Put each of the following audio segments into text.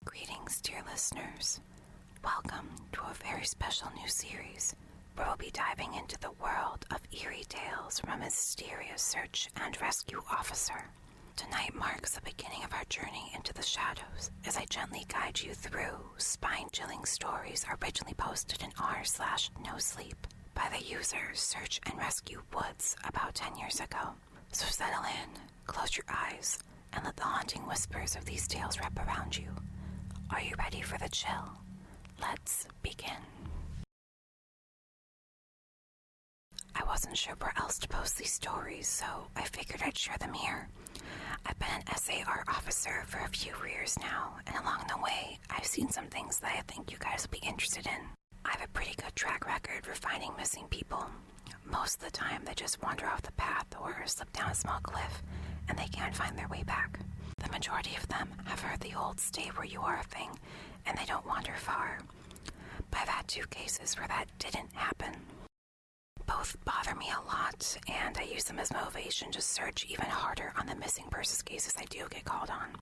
Greetings, dear listeners. Welcome to a very special new series where we'll be diving into the world of eerie tales from a mysterious search and rescue officer. Tonight marks the beginning of our journey into the shadows as I gently guide you through spine-chilling stories originally posted in r/Nosleep by the user Search and Rescue Woods about 10 years ago. So settle in, close your eyes, and let the haunting whispers of these tales wrap around you. Are you ready for the chill? Let's begin. I wasn't sure where else to post these stories, so I figured I'd share them here. I've been an SRO officer for a few years now, and along the way, I've seen some things that I think you guys will be interested in. I have a pretty good track record for finding missing people. Most of the time, they just wander off the path or slip down a small cliff, and they can't find their way back. The majority of them have heard the old stay where you are thing, and they don't wander far. But I've had 2 cases where that didn't happen. Both bother me a lot, and I use them as motivation to search even harder on the missing persons cases I do get called on.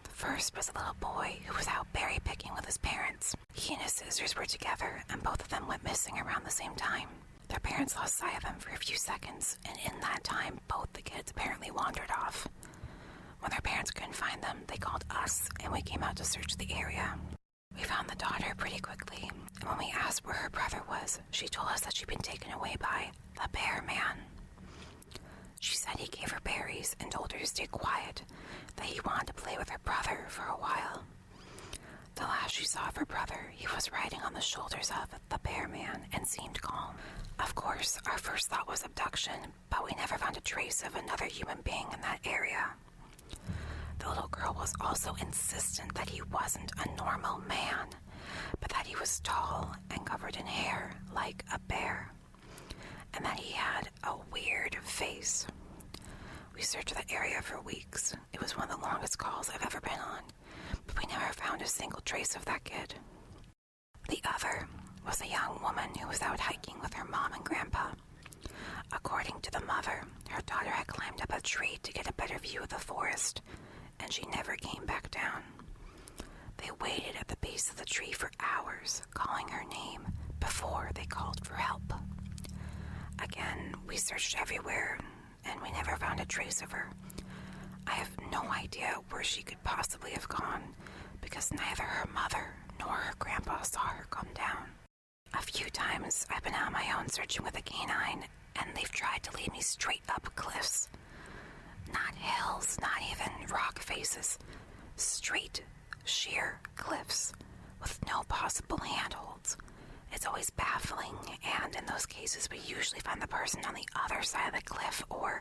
The first was a little boy who was out berry picking with his parents. He and his sisters were together, and both of them went missing around the same time. Their parents lost sight of them for a few seconds, and in that time, both the kids apparently wandered off. When their parents couldn't find them, they called us, and we came out to search the area. We found the daughter pretty quickly, and when we asked where her brother was, she told us that she'd been taken away by the bear man. She said he gave her berries and told her to stay quiet, that he wanted to play with her brother for a while. The last she saw of her brother, he was riding on the shoulders of the bear man and seemed calm. Of course, our first thought was abduction, but we never found a trace of another human being in that area. The little girl was also insistent that he wasn't a normal man, but that he was tall and covered in hair like a bear, and that he had a weird face. We searched the area for weeks. It was one of the longest calls I've ever been on, but we never found a single trace of that kid. The other was a young woman who was out hiking with her mom and grandpa. According to the mother, her daughter had climbed up a tree to get a better view of the forest, and she never came back down. They waited at the base of the tree for hours, calling her name before they called for help. Again, we searched everywhere, and we never found a trace of her. I have no idea where she could possibly have gone, because neither her mother nor her grandpa saw her come down. A few times I've been on my own searching with a canine, and they've tried to lead me straight up cliffs. Not hills, not even rock faces. Straight, sheer cliffs with no possible handholds. It's always baffling, and in those cases we usually find the person on the other side of the cliff or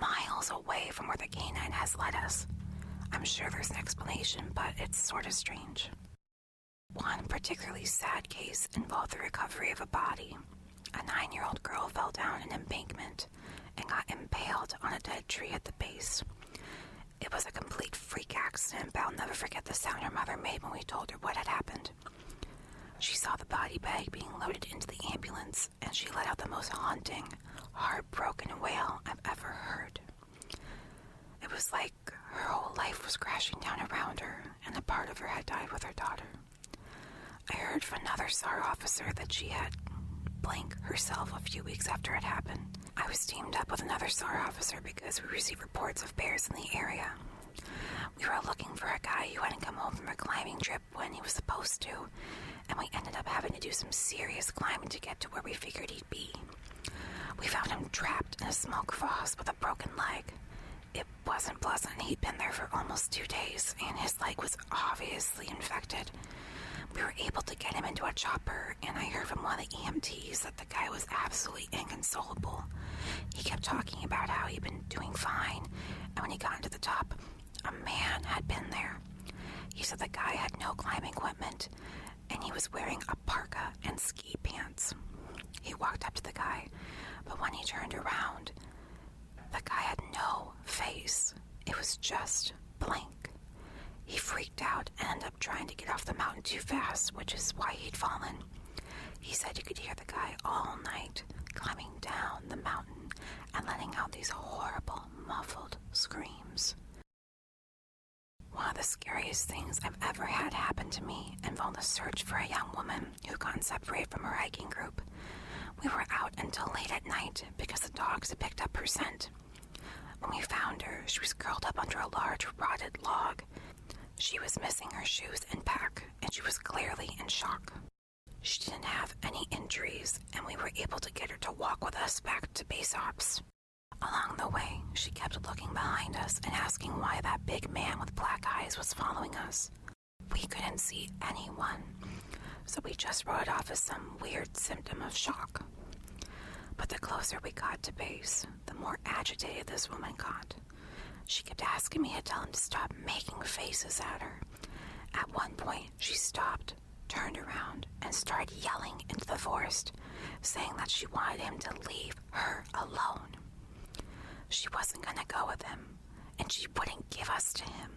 miles away from where the canine has led us. I'm sure there's an explanation, but it's sort of strange. One particularly sad case involved the recovery of a body. A 9-year-old girl fell down an embankment and got impaled on a dead tree at the base. It was a complete freak accident, but I'll never forget the sound her mother made when we told her what had happened. She saw the body bag being loaded into the ambulance, and she let out the most haunting, heartbroken wail I've ever heard. It was like her whole life was crashing down around her, and a part of her had died with her daughter. I heard from another SRO officer that she had blank herself a few weeks after it happened. I was teamed up with another SRO officer because we received reports of bears in the area. We were looking for a guy who hadn't come home from a climbing trip when he was supposed to, and we ended up having to do some serious climbing to get to where we figured he'd be. We found him trapped in a small crevasse with a broken leg. It wasn't pleasant. He'd been there for almost 2 days, and his leg was obviously infected. We were able to get him into a chopper, and I heard from one of the EMTs that the guy was absolutely inconsolable. He kept talking about how he'd been doing fine, and when he got into the top, a man had been there. He said the guy had no climbing equipment, and he was wearing a parka and ski pants. He walked up to the guy, but when he turned around, the guy had no face. It was just blank. He freaked out and ended up trying to get off the mountain too fast, which is why he'd fallen. He said you could hear the guy all night climbing down the mountain and letting out these horrible, muffled screams. One of the scariest things I've ever had happen to me involved a search for a young woman who got separated from her hiking group. We were out until late at night because the dogs had picked up her scent. When we found her, she was curled up under a large rotted log. She was missing her shoes and pack, and she was clearly in shock. She didn't have any injuries, and we were able to get her to walk with us back to base ops. Along the way, she kept looking behind us and asking why that big man with black eyes was following us. We couldn't see anyone, so we just wrote it off as some weird symptom of shock. But the closer we got to base, the more agitated this woman got. She kept asking me to tell him to stop making faces at her. At one point, she stopped, turned around, and started yelling into the forest, saying that she wanted him to leave her alone. She wasn't going to go with him, and she wouldn't give us to him.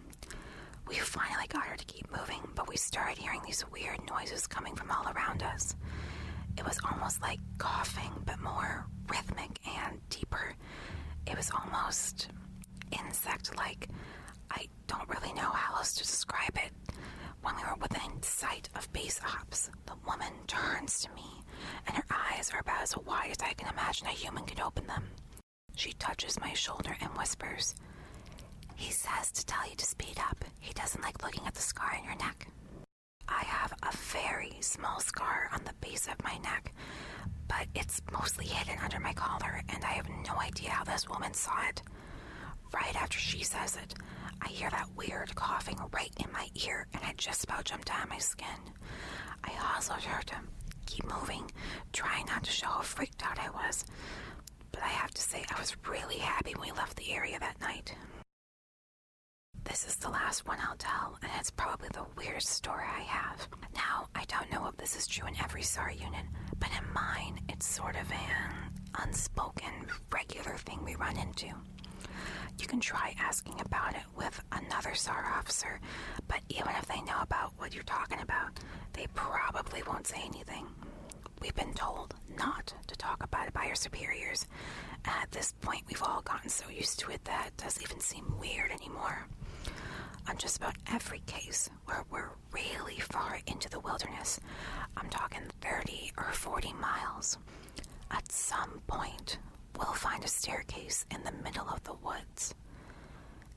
We finally got her to keep moving, but we started hearing these weird noises coming from all around us. It was almost like coughing, but more rhythmic and deeper. It was almost insect-like. I don't really know how else to describe it. When we were within sight of base ops, the woman turns to me, and her eyes are about as wide as I can imagine a human could open them. She touches my shoulder and whispers, "He says to tell you to speed up. He doesn't like looking at the scar in your neck." I have a very small scar on the base of my neck, but it's mostly hidden under my collar, and I have no idea how this woman saw it. Right after she says it, I hear that weird coughing right in my ear, and I just about jumped out of my skin. I hustled her to keep moving, trying not to show how freaked out I was. But I have to say, I was really happy when we left the area that night. This is the last one I'll tell, and it's probably the weirdest story I have. Now, I don't know if this is true in every SAR unit, but in mine, it's sort of an unspoken, regular thing we run into. You can try asking about it with another SAR officer, but even if they know about what you're talking about, they probably won't say anything. We've been told not to talk about it by our superiors, and at this point we've all gotten so used to it that it doesn't even seem weird anymore. On just about every case where we're really far into the wilderness, I'm talking 30 or 40 miles, at some point we'll find a staircase in the middle of the woods.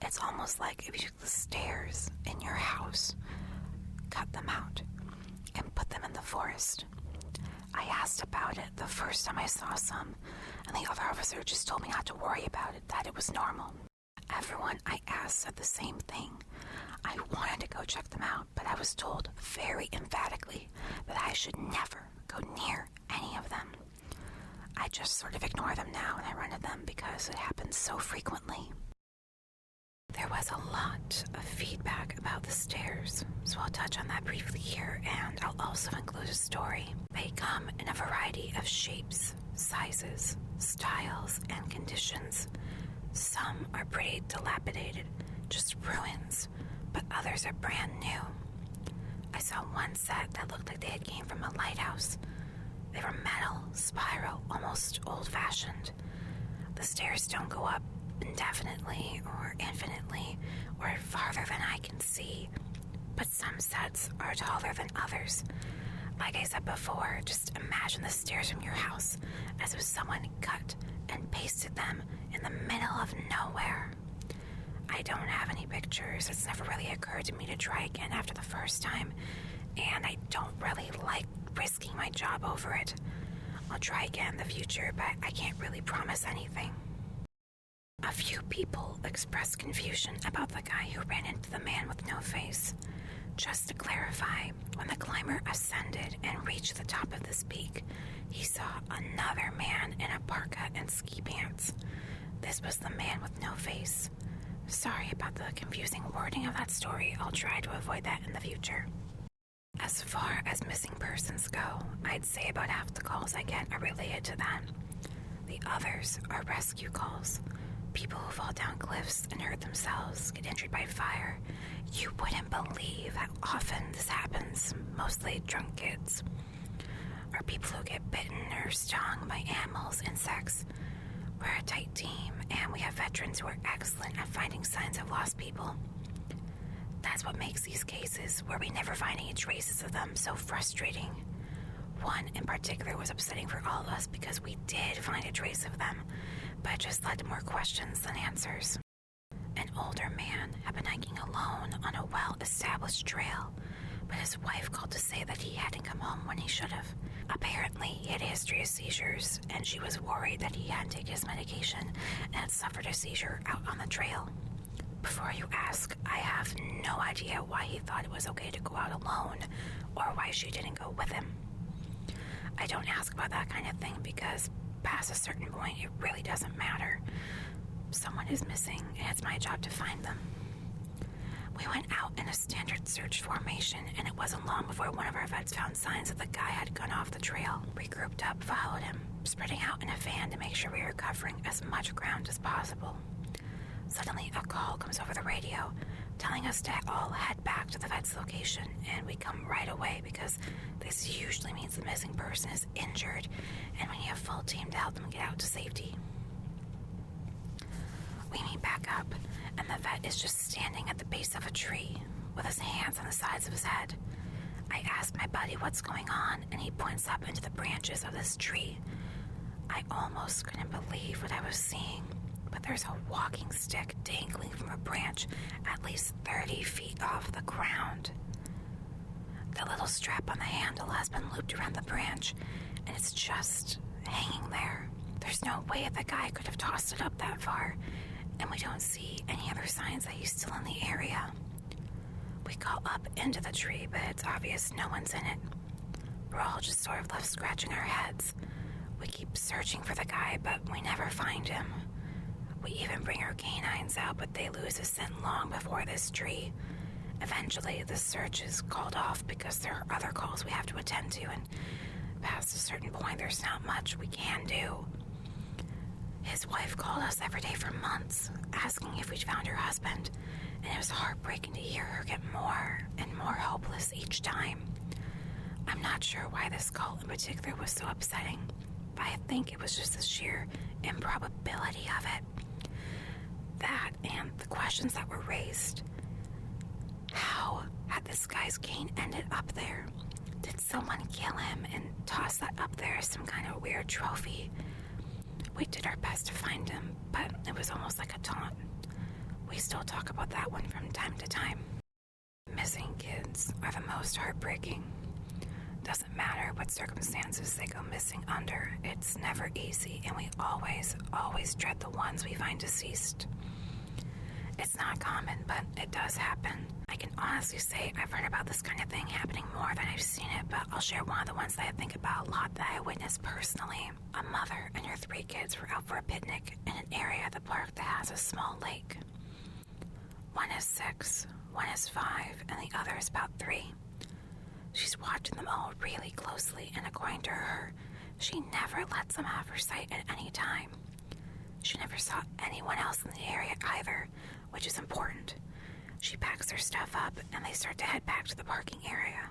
It's almost like if you took the stairs in your house, cut them out, and put them in the forest. I asked about it the first time I saw some, and the other officer just told me not to worry about it, that it was normal. Everyone I asked said the same thing. I wanted to go check them out, but I was told very emphatically that I should never go near any of them. I just sort of ignore them now when I run into them because it happens so frequently. There was a lot of feedback about the stairs, so I'll touch on that briefly here, and I'll also include a story. They come in a variety of shapes, sizes, styles, and conditions. Some are pretty dilapidated, just ruins, but others are brand new. I saw one set that looked like they had came from a lighthouse. They were metal, spiral, almost old-fashioned. The stairs don't go up indefinitely or infinitely or farther than I can see, but some sets are taller than others. Like I said before, just imagine the stairs from your house as if someone cut and pasted them in the middle of nowhere. I don't have any pictures. It's never really occurred to me to try again after the first time, and I don't really like risking my job over it. I'll try again in the future, but I can't really promise anything. A few people expressed confusion about the guy who ran into the man with no face. Just to clarify, when the climber ascended and reached the top of this peak, he saw another man in a parka and ski pants. This was the man with no face. Sorry about the confusing wording of that story. I'll try to avoid that in the future. As far as missing persons go, I'd say about half the calls I get are related to that. The others are rescue calls. People who fall down cliffs and hurt themselves, get injured by fire. You wouldn't believe how often this happens, mostly drunk kids. Or people who get bitten or stung by animals, insects. We're a tight team, and we have veterans who are excellent at finding signs of lost people. That's what makes these cases, where we never find any traces of them, so frustrating. One in particular was upsetting for all of us because we did find a trace of them, but it just led to more questions than answers. An older man had been hiking alone on a well-established trail, but his wife called to say that he hadn't come home when he should have. Apparently, he had a history of seizures, and she was worried that he hadn't taken his medication and had suffered a seizure out on the trail. Before you ask, I have no idea why he thought it was okay to go out alone, or why she didn't go with him. I don't ask about that kind of thing because past a certain point, it really doesn't matter. Someone is missing, and it's my job to find them. We went out in a standard search formation, and it wasn't long before one of our vets found signs that the guy had gone off the trail. We grouped up, followed him, spreading out in a van to make sure we were covering as much ground as possible. Suddenly, a call comes over the radio, telling us to all head back to the vet's location, and we come right away because this usually means the missing person is injured, and we need a full team to help them get out to safety. We meet back up, and the vet is just standing at the base of a tree with his hands on the sides of his head. I ask my buddy what's going on, and he points up into the branches of this tree. I almost couldn't believe what I was seeing, but there's a walking stick dangling from a branch at least 30 feet off the ground. The little strap on the handle has been looped around the branch, and it's just hanging there. There's no way the guy could have tossed it up that far, and we don't see any other signs that he's still in the area. We call up into the tree, but it's obvious no one's in it. We're all just sort of left scratching our heads. We keep searching for the guy, but we never find him. We even bring our canines out, but they lose a scent long before this tree. Eventually, the search is called off because there are other calls we have to attend to, and past a certain point, there's not much we can do. His wife called us every day for months, asking if we'd found her husband, and it was heartbreaking to hear her get more and more hopeless each time. I'm not sure why this call in particular was so upsetting, but I think it was just the sheer improbability of it. That and the questions that were raised. How had this guy's cane ended up there? Did someone kill him and toss that up there as some kind of weird trophy? We did our best to find him, but it was almost like a taunt. We still talk about that one from time to time. Missing kids are the most heartbreaking. Doesn't matter what circumstances they go missing under, it's never easy, and we always dread the ones we find deceased. It's not common, but it does happen. I can honestly say I've heard about this kind of thing happening more than I've seen it, but I'll share one of the ones that I think about a lot that I witnessed personally. A mother and her 3 kids were out for a picnic in an area of the park that has a small lake. One is 6, one is 5, and the other is about 3. She's watching them all really closely, and according to her, she never lets them have her sight at any time. She never saw anyone else in the area either, which is important. She packs their stuff up, and they start to head back to the parking area.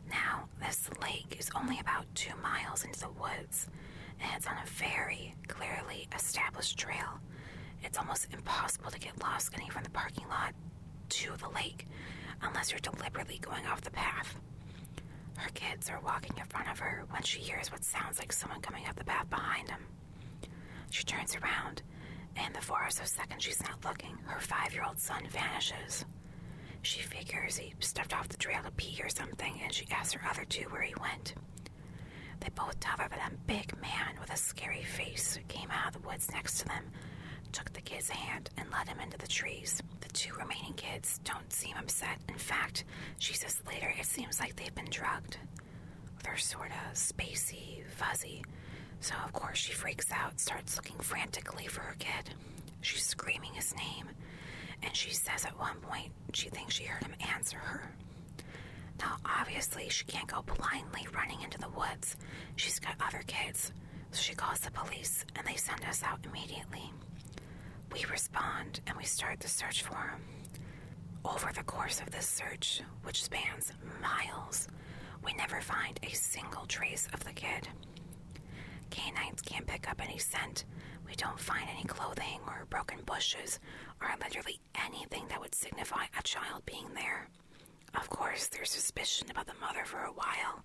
Now, this lake is only about 2 miles into the woods, and it's on a very clearly established trail. It's almost impossible to get lost getting from the parking lot to the lake, unless you're deliberately going off the path. Her kids are walking in front of her when she hears what sounds like someone coming up the path behind them. She turns around, and for a second she's not looking, her 5-year-old son vanishes. She figures he stepped off the trail to pee or something, and she asks her other 2 where he went. They both tell her that a big man with a scary face came out of the woods next to them, took the kid's hand, and led him into the trees. The 2 remaining kids don't seem upset. In fact, she says later it seems like they've been drugged. They're sort of spacey, fuzzy. So of course she freaks out, starts looking frantically for her kid. She's screaming his name, and she says at one point she thinks she heard him answer her. Now obviously she can't go blindly running into the woods. She's got other kids, so she calls the police, and they send us out immediately. We respond, and we start the search for him. Over the course of this search, which spans miles, we never find a single trace of the kid. Canines can't pick up any scent, We don't find any clothing or broken bushes or literally anything that would signify a child being there. Of course, there's suspicion about the mother for a while,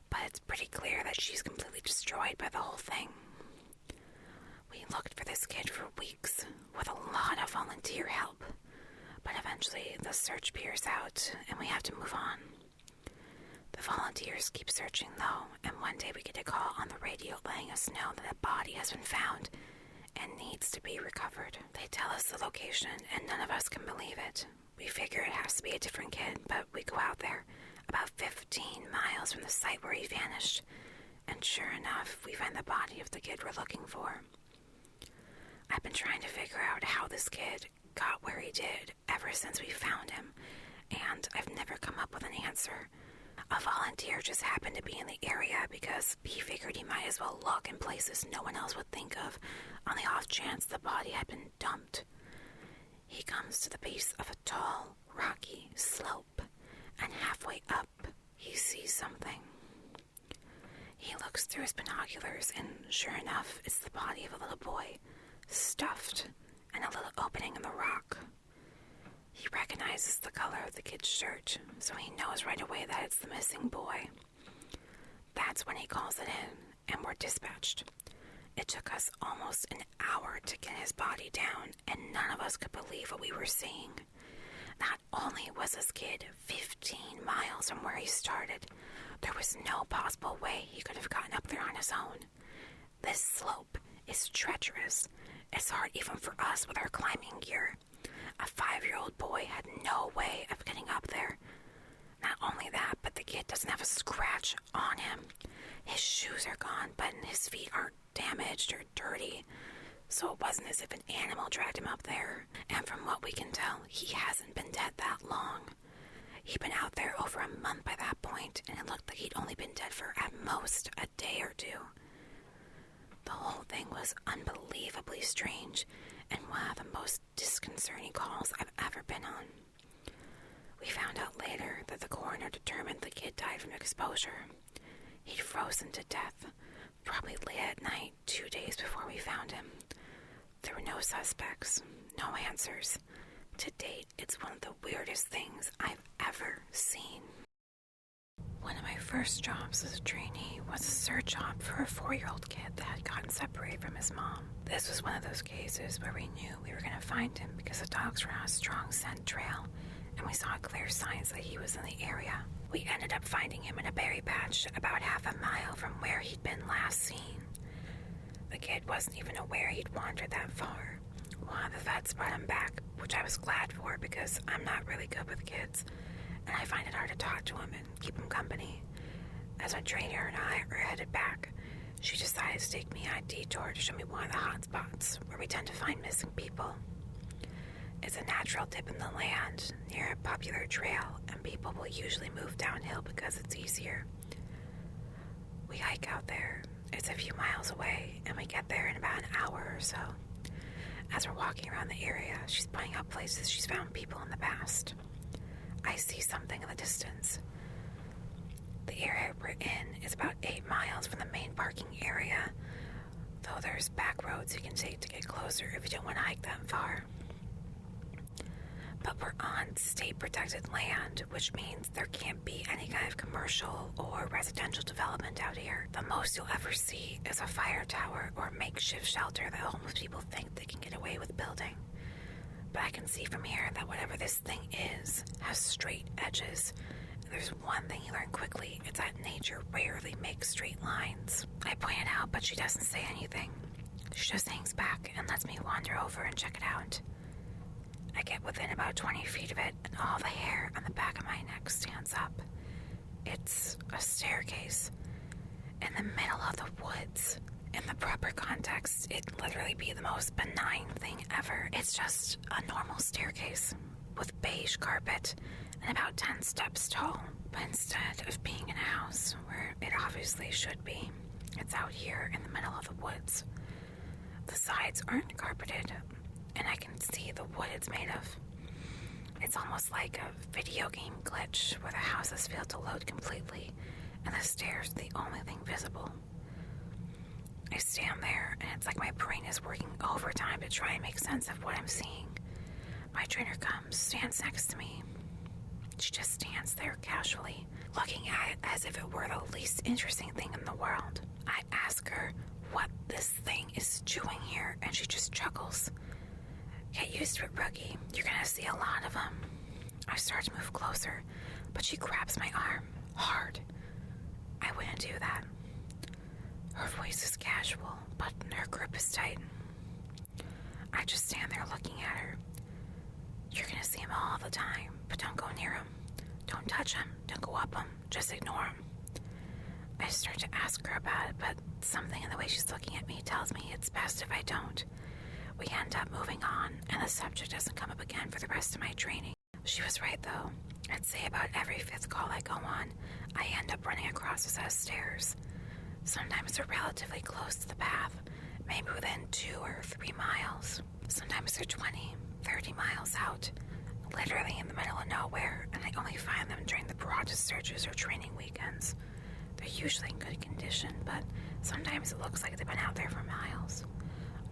but it's pretty clear that she's completely destroyed by the whole thing. We looked for this kid for weeks with a lot of volunteer help, but eventually the search peters out and we have to move on. The volunteers keep searching though, and one day we get a call on the radio letting us know that a body has been found and needs to be recovered. They tell us the location and none of us can believe it. We figure it has to be a different kid, but we go out there about 15 miles from the site where he vanished, and sure enough, we find the body of the kid we're looking for. I've been trying to figure out how this kid got where he did ever since we found him, and I've never come up with an answer. A volunteer just happened to be in the area because he figured he might as well look in places no one else would think of on the off chance the body had been dumped. He comes to the base of a tall, rocky slope, and halfway up, he sees something. He looks through his binoculars, and sure enough, it's the body of a little boy, stuffed in a little opening in the rock. He recognizes the color of the kid's shirt, so he knows right away that it's the missing boy. That's when he calls it in, and we're dispatched. It took us almost an hour to get his body down, and none of us could believe what we were seeing. Not only was this kid 15 miles from where he started, there was no possible way he could have gotten up there on his own. This slope is treacherous. It's hard even for us with our climbing gear. A 5-year-old boy had no way of getting up there. Not only that, but the kid doesn't have a scratch on him. His shoes are gone, but his feet aren't damaged or dirty. So it wasn't as if an animal dragged him up there. And from what we can tell, he hasn't been dead that long. He'd been out there over a month by that point, and it looked like he'd only been dead for at most a day or two. The whole thing was unbelievably strange, and one of the most disconcerting calls I've ever been on. We found out later that the coroner determined the kid died from exposure. He'd frozen to death, probably late at night, 2 days before we found him. There were no suspects, no answers. To date, it's one of the weirdest things I've ever seen. One of my first jobs as a trainee was a search job for a 4-year-old kid that had gotten separated from his mom. This was one of those cases where we knew we were going to find him because the dogs were on a strong scent trail, and we saw clear signs that he was in the area. We ended up finding him in a berry patch about half a mile from where he'd been last seen. The kid wasn't even aware he'd wandered that far. One of the vets brought him back, which I was glad for because I'm not really good with kids, and I find it hard to talk to him and keep him company. As my trainer and I are headed back, she decided to take me on a detour to show me one of the hot spots where we tend to find missing people. It's a natural dip in the land near a popular trail, and people will usually move downhill because it's easier. We hike out there. It's a few miles away, and we get there in about an hour or so. As we're walking around the area, she's pointing out places she's found people in the past. I see something in the distance. The area we're in is about 8 miles from the main parking area, though there's back roads you can take to get closer if you don't want to hike that far. But we're on state-protected land, which means there can't be any kind of commercial or residential development out here. The most you'll ever see is a fire tower or makeshift shelter that homeless people think they can get away with building. But I can see from here that whatever this thing is has straight edges. And there's one thing you learn quickly, it's that nature rarely makes straight lines. I point it out, but she doesn't say anything. She just hangs back and lets me wander over and check it out. I get within about 20 feet of it, and all the hair on the back of my neck stands up. It's a staircase in the middle of the woods. In the proper context, it'd literally be the most benign thing ever. It's just a normal staircase with beige carpet and about 10 steps tall. But instead of being in a house where it obviously should be, it's out here in the middle of the woods. The sides aren't carpeted, and I can see the wood it's made of. It's almost like a video game glitch where the houses fail to load completely and the stairs are the only thing visible. I stand there, and it's like my brain is working overtime to try and make sense of what I'm seeing. My trainer comes, stands next to me. She just stands there casually, looking at it as if it were the least interesting thing in the world. I ask her what this thing is doing here, and she just chuckles. Get used to it, rookie. You're gonna see a lot of them. I start to move closer, but she grabs my arm, hard. I wouldn't do that. Her voice is casual, but her grip is tight. I just stand there looking at her. You're gonna see him all the time, but don't go near him. Don't touch him. Don't go up him. Just ignore him. I start to ask her about it, but something in the way she's looking at me tells me it's best if I don't. We end up moving on, and the subject doesn't come up again for the rest of my training. She was right, though. I'd say about every 5th call I go on, I end up running across a set of stairs. Sometimes they're relatively close to the path, maybe within 2 or 3 miles. Sometimes they're 20, 30 miles out, literally in the middle of nowhere, and I only find them during the broadest searches or training weekends. They're usually in good condition, but sometimes it looks like they've been out there for miles.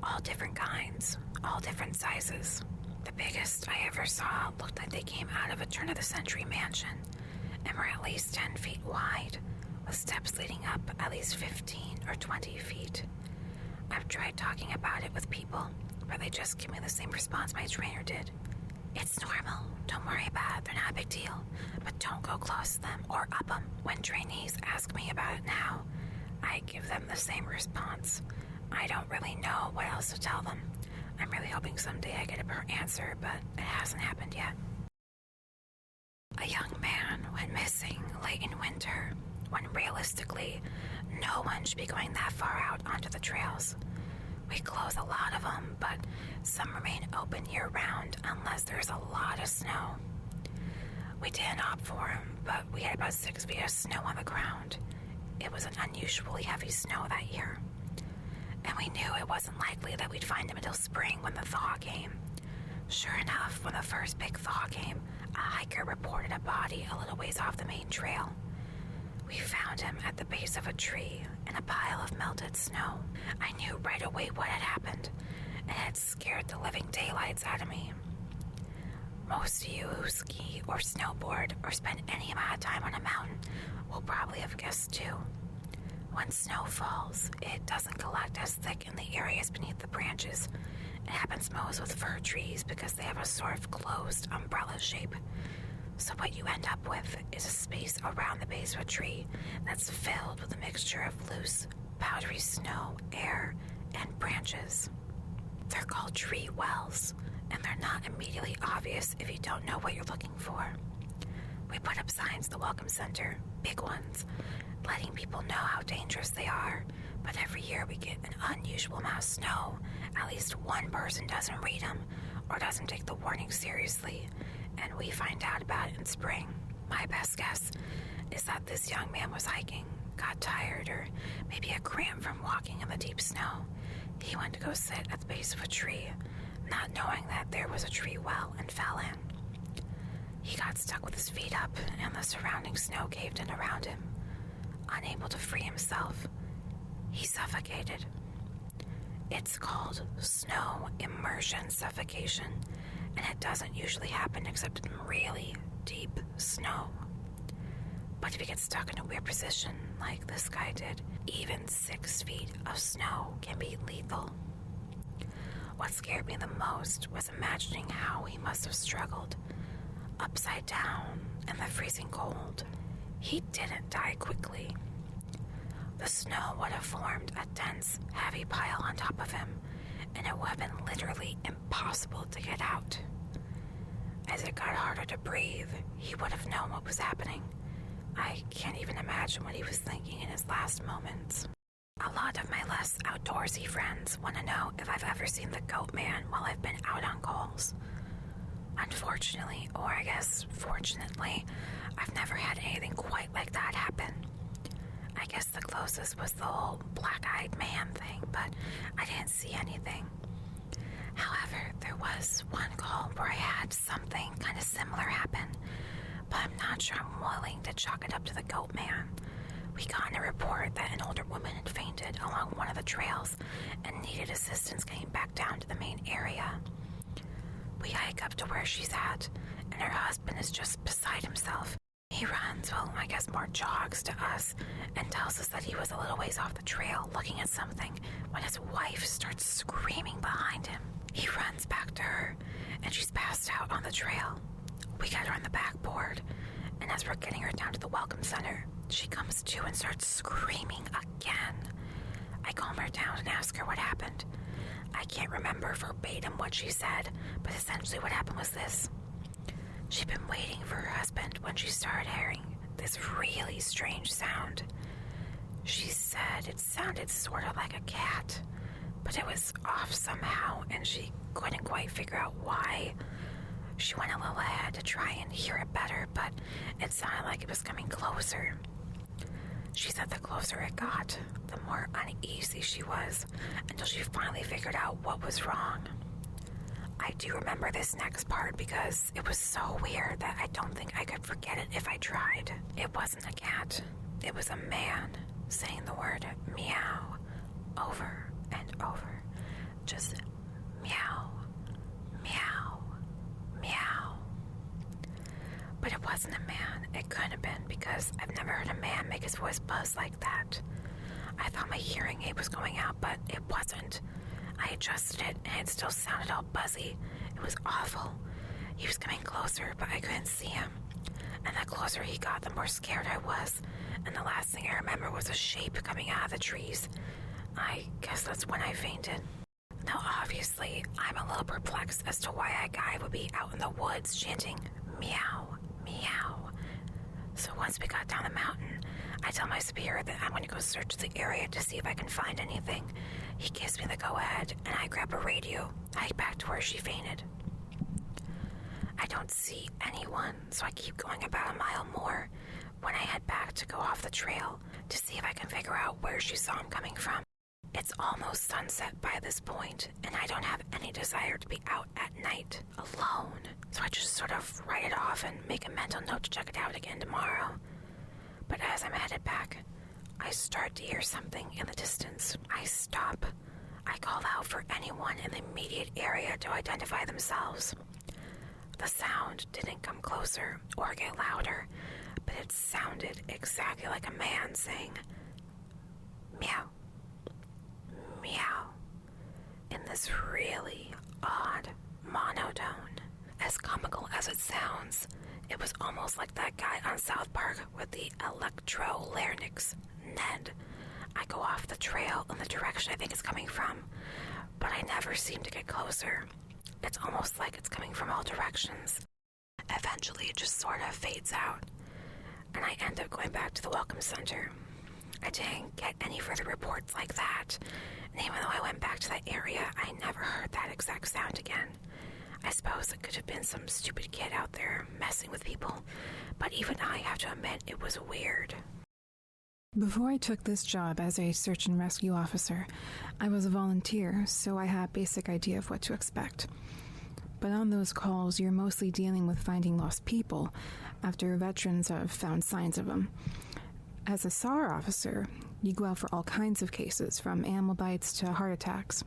All different kinds, all different sizes. The biggest I ever saw looked like they came out of a turn-of-the-century mansion and were at least 10 feet wide, with steps leading up at least 15 or 20 feet. I've tried talking about it with people, but they just give me the same response my trainer did. It's normal. Don't worry about it. They're not a big deal. But don't go close to them or up them. When trainees ask me about it now, I give them the same response. I don't really know what else to tell them. I'm really hoping someday I get a better answer, but it hasn't happened yet. A young man went missing late in winter, when realistically, no one should be going that far out onto the trails. We close a lot of them, but some remain open year-round unless there's a lot of snow. We didn't opt for him, but we had about 6 feet of snow on the ground. It was an unusually heavy snow that year. And we knew it wasn't likely that we'd find him until spring when the thaw came. Sure enough, when the first big thaw came, a hiker reported a body a little ways off the main trail. We found him at the base of a tree in a pile of melted snow. I knew right away what had happened, and it had scared the living daylights out of me. Most of you who ski or snowboard or spend any amount of time on a mountain will probably have guessed too. When snow falls, it doesn't collect as thick in the areas beneath the branches. It happens most with fir trees because they have a sort of closed umbrella shape. So what you end up with is a space around the base of a tree that's filled with a mixture of loose, powdery snow, air, and branches. They're called tree wells, and they're not immediately obvious if you don't know what you're looking for. We put up signs at the Welcome Center, big ones, letting people know how dangerous they are, but every year we get an unusual amount of snow. At least one person doesn't read them or doesn't take the warning seriously, and we find out about it in spring. My best guess is that this young man was hiking, got tired, or maybe a cramp from walking in the deep snow. He went to go sit at the base of a tree, not knowing that there was a tree well, and fell in. He got stuck with his feet up, and the surrounding snow caved in around him. Unable to free himself, he suffocated. It's called snow immersion suffocation, and it doesn't usually happen except in really deep snow. But if you get stuck in a weird position, like this guy did, even 6 feet of snow can be lethal. What scared me the most was imagining how he must have struggled. Upside down in the freezing cold, he didn't die quickly. The snow would have formed a dense, heavy pile on top of him, and it would have been literally impossible to get out. As it got harder to breathe, he would have known what was happening. I can't even imagine what he was thinking in his last moments. A lot of my less outdoorsy friends want to know if I've ever seen the goat man while I've been out on calls. Unfortunately, or I guess fortunately, I've never had anything quite like that happen. I guess the closest was the whole black-eyed man thing, but I didn't see anything. However, there was one call where I had something kind of similar happen, but I'm not sure I'm willing to chalk it up to the goat man. We got in a report that an older woman had fainted stranded along one of the trails and needed assistance getting back down to the main area. We hike up to where she's at, and her husband is just beside himself. He runs, well, I guess more jogs to us, and tells us that he was a little ways off the trail looking at something when his wife starts screaming behind him. He runs back to her, and she's passed out on the trail. We get her on the backboard, and as we're getting her down to the welcome center, she comes to and starts screaming again. I calm her down and ask her what happened. I can't remember verbatim what she said, but essentially what happened was this. She'd been waiting for her husband when she started hearing this really strange sound. She said it sounded sort of like a cat, but it was off somehow, and she couldn't quite figure out why. She went a little ahead to try and hear it better, but it sounded like it was coming closer. She said the closer it got, the more uneasy she was, until she finally figured out what was wrong. I do remember this next part because it was so weird that I don't think I could forget it if I tried. It wasn't a cat. It was a man saying the word meow over and over. Just meow, meow, meow. But it wasn't a man. It couldn't have been because I've never heard a man make his voice buzz like that. I thought my hearing aid was going out, but it wasn't. I adjusted it, and it still sounded all buzzy. It was awful. He was coming closer, but I couldn't see him. And the closer he got, the more scared I was. And the last thing I remember was a shape coming out of the trees. I guess that's when I fainted. Now, obviously, I'm a little perplexed as to why a guy would be out in the woods chanting, meow, meow. So once we got down the mountain, I tell my spirit that I'm going to go search the area to see if I can find anything. He gives me the go-ahead, and I grab a radio, hike back to where she fainted. I don't see anyone, so I keep going about a mile more when I head back to go off the trail to see if I can figure out where she saw him coming from. It's almost sunset by this point, and I don't have any desire to be out at night alone, so I just sort of write it off and make a mental note to check it out again tomorrow. But as I'm headed back, I start to hear something in the distance. I stop. I call out for anyone in the immediate area to identify themselves. The sound didn't come closer or get louder, but it sounded exactly like a man saying, meow, meow, in this really odd monotone. As comical as it sounds, it was almost like that guy on South Park with the electro-larynx, Ned. I go off the trail in the direction I think it's coming from, but I never seem to get closer. It's almost like it's coming from all directions. Eventually, it just sort of fades out, and I end up going back to the Welcome Center. I didn't get any further reports like that, and even though I went back to that area, I never heard that exact sound again. I suppose it could have been some stupid kid out there messing with people, but even I have to admit it was weird. Before I took this job as a search and rescue officer, I was a volunteer, so I had a basic idea of what to expect. But on those calls, you're mostly dealing with finding lost people after veterans have found signs of them. As a SRO officer, you go out for all kinds of cases, from animal bites to heart attacks.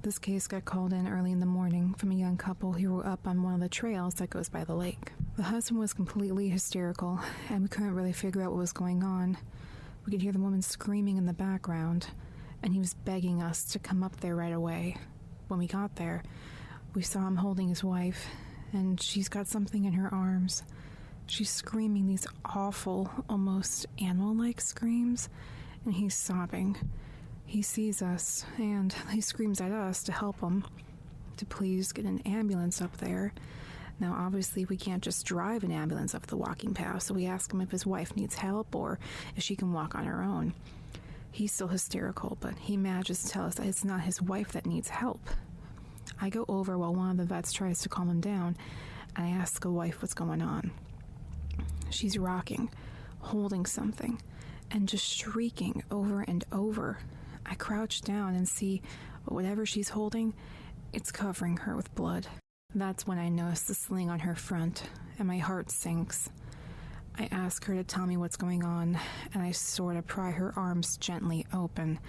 This case got called in early in the morning from a young couple who were up on one of the trails that goes by the lake. The husband was completely hysterical, and we couldn't really figure out what was going on. We could hear the woman screaming in the background, and he was begging us to come up there right away. When we got there, we saw him holding his wife, and she's got something in her arms. She's screaming these awful, almost animal-like screams, and he's sobbing. He sees us, and he screams at us to help him, to please get an ambulance up there. Now, obviously, we can't just drive an ambulance up the walking path, so we ask him if his wife needs help or if she can walk on her own. He's still hysterical, but he manages to tell us that it's not his wife that needs help. I go over while one of the vets tries to calm him down, and I ask the wife what's going on. She's rocking, holding something, and just shrieking over and over. I crouch down and see whatever she's holding, it's covering her with blood. That's when I notice the sling on her front, and my heart sinks. I ask her to tell me what's going on, and I sort of pry her arms gently open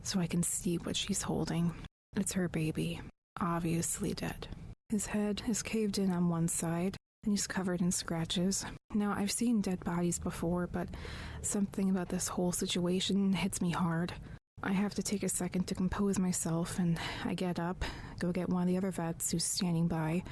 so I can see what she's holding. It's her baby, obviously dead. His head is caved in on one side, and he's covered in scratches. Now, I've seen dead bodies before, but something about this whole situation hits me hard. I have to take a second to compose myself, and I get up, go get one of the other vets who's standing by.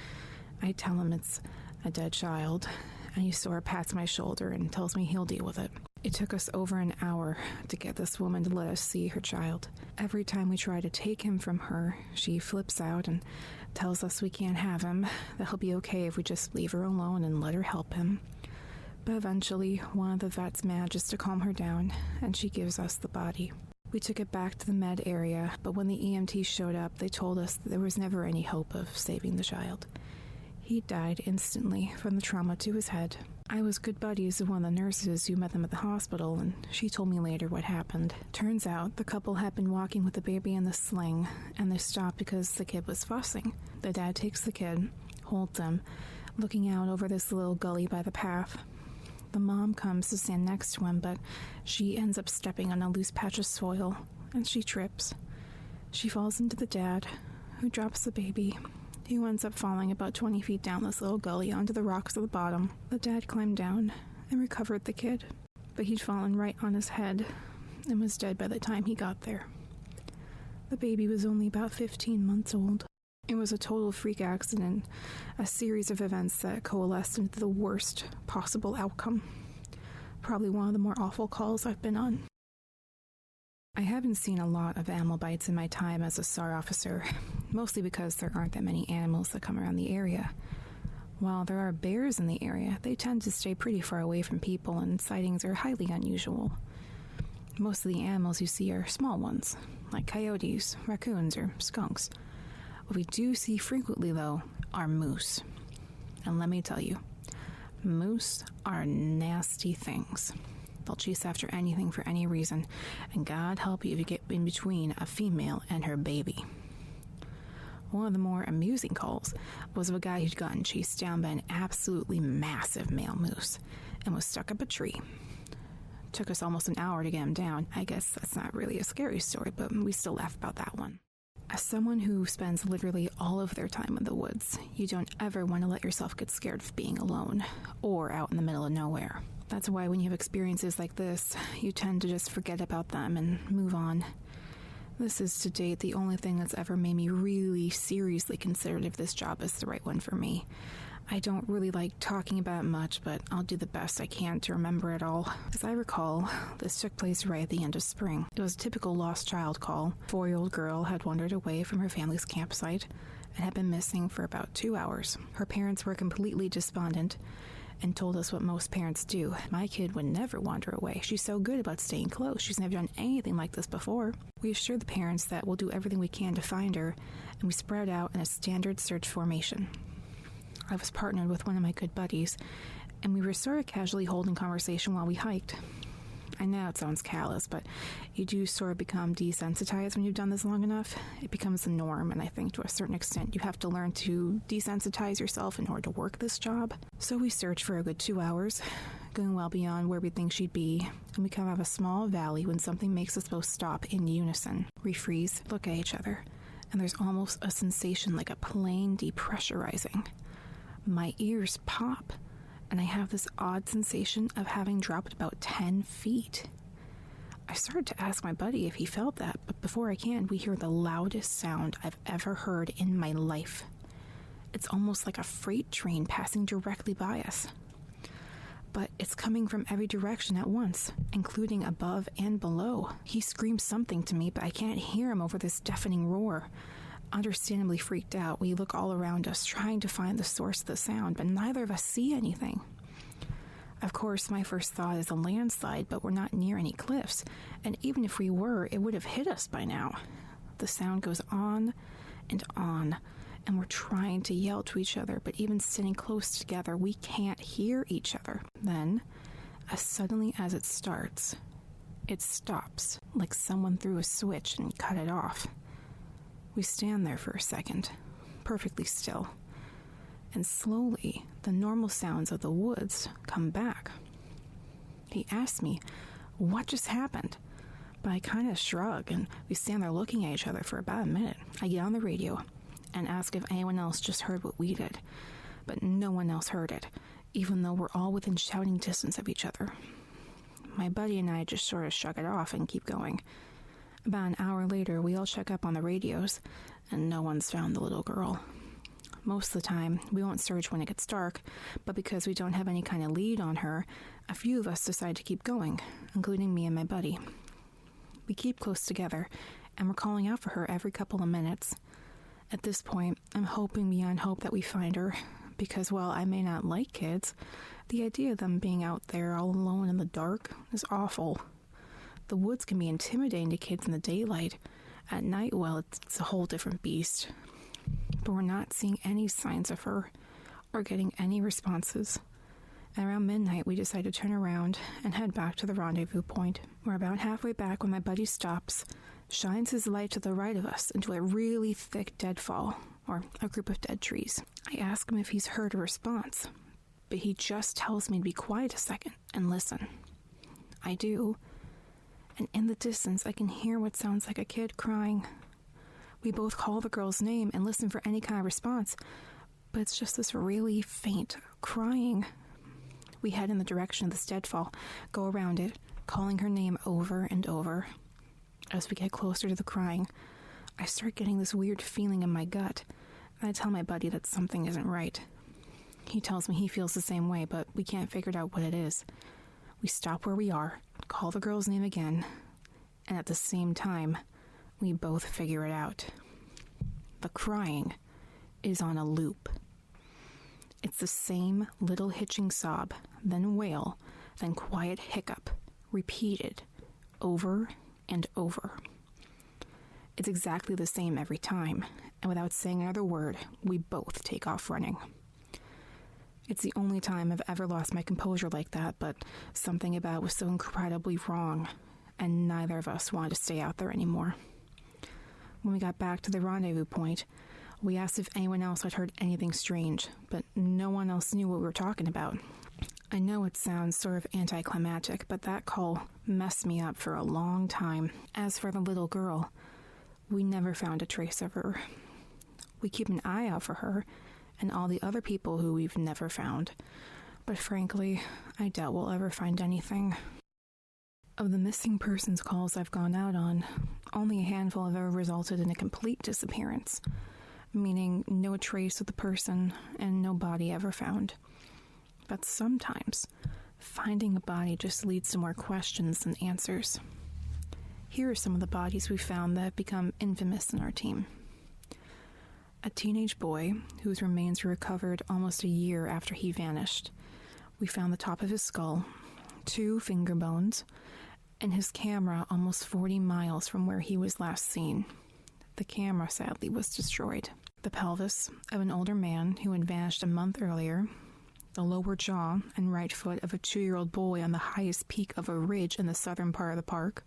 I tell him it's a dead child, and he sort of pats my shoulder and tells me he'll deal with it. It took us over an hour to get this woman to let us see her child. Every time we try to take him from her, she flips out and tells us we can't have him, that he'll be okay if we just leave her alone and let her help him. But eventually, one of the vets manages to calm her down, and she gives us the body. We took it back to the med area, but when the EMTs showed up, they told us that there was never any hope of saving the child. He died instantly from the trauma to his head. I was good buddies with one of the nurses who met them at the hospital, and she told me later what happened. Turns out the couple had been walking with the baby in the sling, and they stopped because the kid was fussing. The dad takes the kid, holds him, looking out over this little gully by the path. The mom comes to stand next to him, but she ends up stepping on a loose patch of soil, and she trips. She falls into the dad, who drops the baby. He ends up falling about 20 feet down this little gully onto the rocks at the bottom. The dad climbed down and recovered the kid, but he'd fallen right on his head and was dead by the time he got there. The baby was only about 15 months old. It was a total freak accident, a series of events that coalesced into the worst possible outcome. Probably one of the more awful calls I've been on. I haven't seen a lot of animal bites in my time as a SAR officer, mostly because there aren't that many animals that come around the area. While there are bears in the area, they tend to stay pretty far away from people, and sightings are highly unusual. Most of the animals you see are small ones, like coyotes, raccoons, or skunks. What we do see frequently, though, are moose. And let me tell you, moose are nasty things. They'll chase after anything for any reason, and God help you if you get in between a female and her baby. One of the more amusing calls was of a guy who'd gotten chased down by an absolutely massive male moose and was stuck up a tree. Took us almost an hour to get him down. I guess that's not really a scary story, but we still laugh about that one. As someone who spends literally all of their time in the woods, you don't ever want to let yourself get scared of being alone or out in the middle of nowhere. That's why when you have experiences like this, you tend to just forget about them and move on. This is to date the only thing that's ever made me really seriously consider if this job is the right one for me. I don't really like talking about it much, but I'll do the best I can to remember it all. As I recall, this took place right at the end of spring. It was a typical lost child call. A 4-year-old girl had wandered away from her family's campsite and had been missing for about 2 hours. Her parents were completely despondent and told us what most parents do. My kid would never wander away. She's so good about staying close. She's never done anything like this before. We assured the parents that we'll do everything we can to find her, and we spread out in a standard search formation. I was partnered with one of my good buddies, and we were sort of casually holding conversation while we hiked. I know it sounds callous, but you do sort of become desensitized when you've done this long enough. It becomes the norm, and I think to a certain extent you have to learn to desensitize yourself in order to work this job. So we searched for a good 2 hours, going well beyond where we think she'd be, and we come out of a small valley when something makes us both stop in unison. We freeze, look at each other, and there's almost a sensation like a plane depressurizing. My ears pop, and I have this odd sensation of having dropped about 10 feet. I started to ask my buddy if he felt that, but before I can, we hear the loudest sound I've ever heard in my life. It's almost like a freight train passing directly by us. But it's coming from every direction at once, including above and below. He screams something to me, but I can't hear him over this deafening roar. Understandably freaked out, we look all around us, trying to find the source of the sound, but neither of us see anything. Of course, my first thought is a landslide, but we're not near any cliffs, and even if we were, it would have hit us by now. The sound goes on, and we're trying to yell to each other, but even sitting close together, we can't hear each other. Then, as suddenly as it starts, it stops, like someone threw a switch and cut it off. We stand there for a second, perfectly still, and slowly the normal sounds of the woods come back. He asks me, "What just happened?" But I kind of shrug, and we stand there looking at each other for about a minute. I get on the radio and ask if anyone else just heard what we did, but no one else heard it, even though we're all within shouting distance of each other. My buddy and I just sort of shrug it off and keep going. About an hour later, we all check up on the radios, and no one's found the little girl. Most of the time, we won't search when it gets dark, but because we don't have any kind of lead on her, a few of us decide to keep going, including me and my buddy. We keep close together, and we're calling out for her every couple of minutes. At this point, I'm hoping beyond hope that we find her, because while I may not like kids, the idea of them being out there all alone in the dark is awful. The woods can be intimidating to kids in the daylight. At night, well, it's a whole different beast. But we're not seeing any signs of her or getting any responses. And around midnight, we decide to turn around and head back to the rendezvous point. We're about halfway back when my buddy stops, shines his light to the right of us into a really thick deadfall, or a group of dead trees. I ask him if he's heard a response, but he just tells me to be quiet a second and listen. I do, and in the distance I can hear what sounds like a kid crying. We both call the girl's name and listen for any kind of response, but it's just this really faint crying. We head in the direction of this deadfall, go around it, calling her name over and over. As we get closer to the crying, I start getting this weird feeling in my gut, and I tell my buddy that something isn't right. He tells me he feels the same way, but we can't figure out what it is. We stop where we are, call the girl's name again, and at the same time, we both figure it out. The crying is on a loop. It's the same little hitching sob, then wail, then quiet hiccup, repeated over and over. It's exactly the same every time, and without saying another word, we both take off running. It's the only time I've ever lost my composure like that, but something about it was so incredibly wrong, and neither of us wanted to stay out there anymore. When we got back to the rendezvous point, we asked if anyone else had heard anything strange, but no one else knew what we were talking about. I know it sounds sort of anticlimactic, but that call messed me up for a long time. As for the little girl, we never found a trace of her. We keep an eye out for her and all the other people who we've never found, but frankly, I doubt we'll ever find anything. Of the missing persons calls I've gone out on, only a handful have ever resulted in a complete disappearance, meaning no trace of the person and no body ever found. But sometimes, finding a body just leads to more questions than answers. Here are some of the bodies we found that have become infamous in our team. A teenage boy whose remains were recovered almost a year after he vanished. We found the top of his skull, 2 finger bones, and his camera almost 40 miles from where he was last seen. The camera, sadly, was destroyed. The pelvis of an older man who had vanished a month earlier, the lower jaw and right foot of a 2-year-old boy on the highest peak of a ridge in the southern part of the park,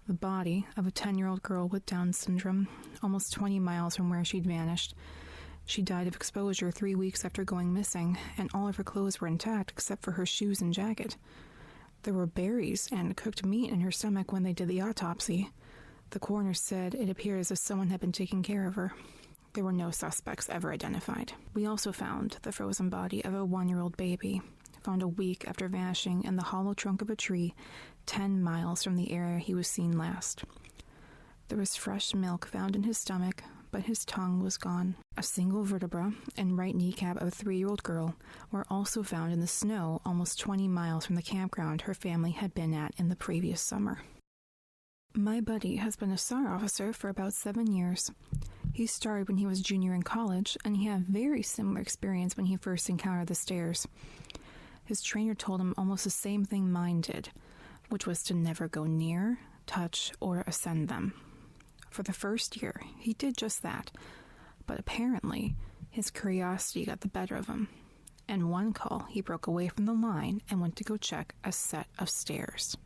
the body of a 10-year-old girl with Down syndrome, almost 20 miles from where she'd vanished. She died of exposure 3 weeks after going missing, and all of her clothes were intact except for her shoes and jacket. There were berries and cooked meat in her stomach when they did the autopsy. The coroner said it appeared as if someone had been taking care of her. There were no suspects ever identified. We also found the frozen body of a 1-year-old baby, found a week after vanishing in the hollow trunk of a tree 10 miles from the area he was seen last. There was fresh milk found in his stomach, but his tongue was gone. A single vertebra and right kneecap of a 3-year-old girl were also found in the snow almost 20 miles from the campground her family had been at in the previous summer. My buddy has been a SRO officer for about 7 years. He started when he was a junior in college, and he had a very similar experience when he first encountered the stairs. His trainer told him almost the same thing mine did, which was to never go near, touch, or ascend them. For the first year, he did just that, but apparently his curiosity got the better of him, and one call he broke away from the line and went to go check a set of stairs.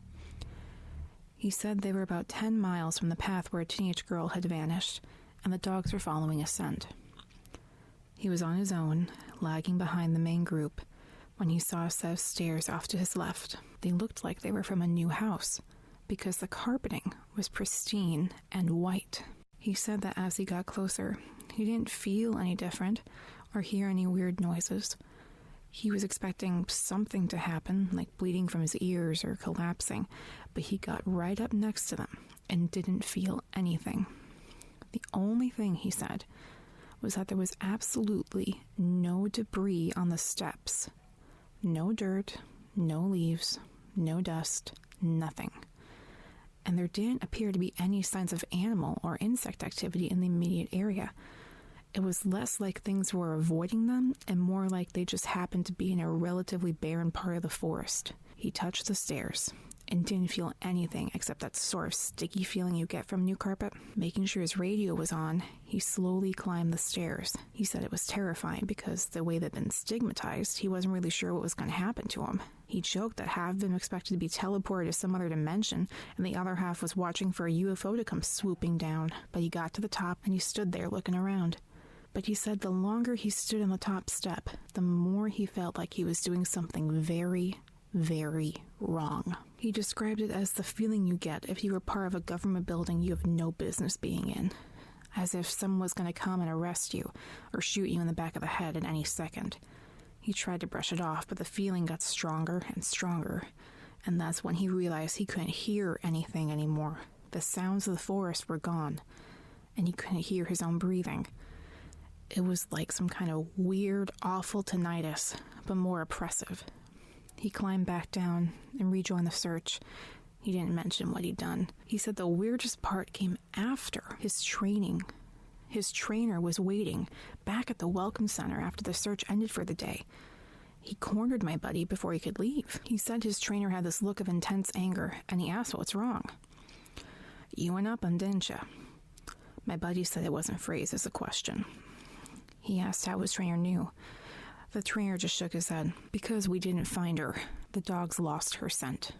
He said they were about 10 miles from the path where a teenage girl had vanished, and the dogs were following a scent. He was on his own, lagging behind the main group, when he saw a set of stairs off to his left. They looked like they were from a new house, because the carpeting was pristine and white. He said that as he got closer, he didn't feel any different or hear any weird noises. He was expecting something to happen, like bleeding from his ears or collapsing, but he got right up next to them and didn't feel anything. The only thing, he said, was that there was absolutely no debris on the steps. No dirt, no leaves, no dust, nothing. And there didn't appear to be any signs of animal or insect activity in the immediate area. It was less like things were avoiding them and more like they just happened to be in a relatively barren part of the forest. He touched the stairs and didn't feel anything except that sort of sticky feeling you get from new carpet. Making sure his radio was on, he slowly climbed the stairs. He said it was terrifying because the way they'd been stigmatized, he wasn't really sure what was going to happen to him. He joked that half of him expected to be teleported to some other dimension, and the other half was watching for a UFO to come swooping down. But he got to the top and he stood there looking around. But he said the longer he stood on the top step, the more he felt like he was doing something very, very wrong. He described it as the feeling you get if you were part of a government building you have no business being in. As if someone was going to come and arrest you or shoot you in the back of the head at any second. He tried to brush it off, but the feeling got stronger and stronger, and that's when he realized he couldn't hear anything anymore. The sounds of the forest were gone, and he couldn't hear his own breathing. It was like some kind of weird, awful tinnitus, but more oppressive. He climbed back down and rejoined the search. He didn't mention what he'd done. He said the weirdest part came after his training. His trainer was waiting back at the Welcome Center after the search ended for the day. He cornered my buddy before he could leave. He said his trainer had this look of intense anger, and he asked what's wrong. "You went up 'em, didn't you?" My buddy said it wasn't phrased as a question. He asked how his trainer knew. The trainer just shook his head. "Because we didn't find her. The dogs lost her scent."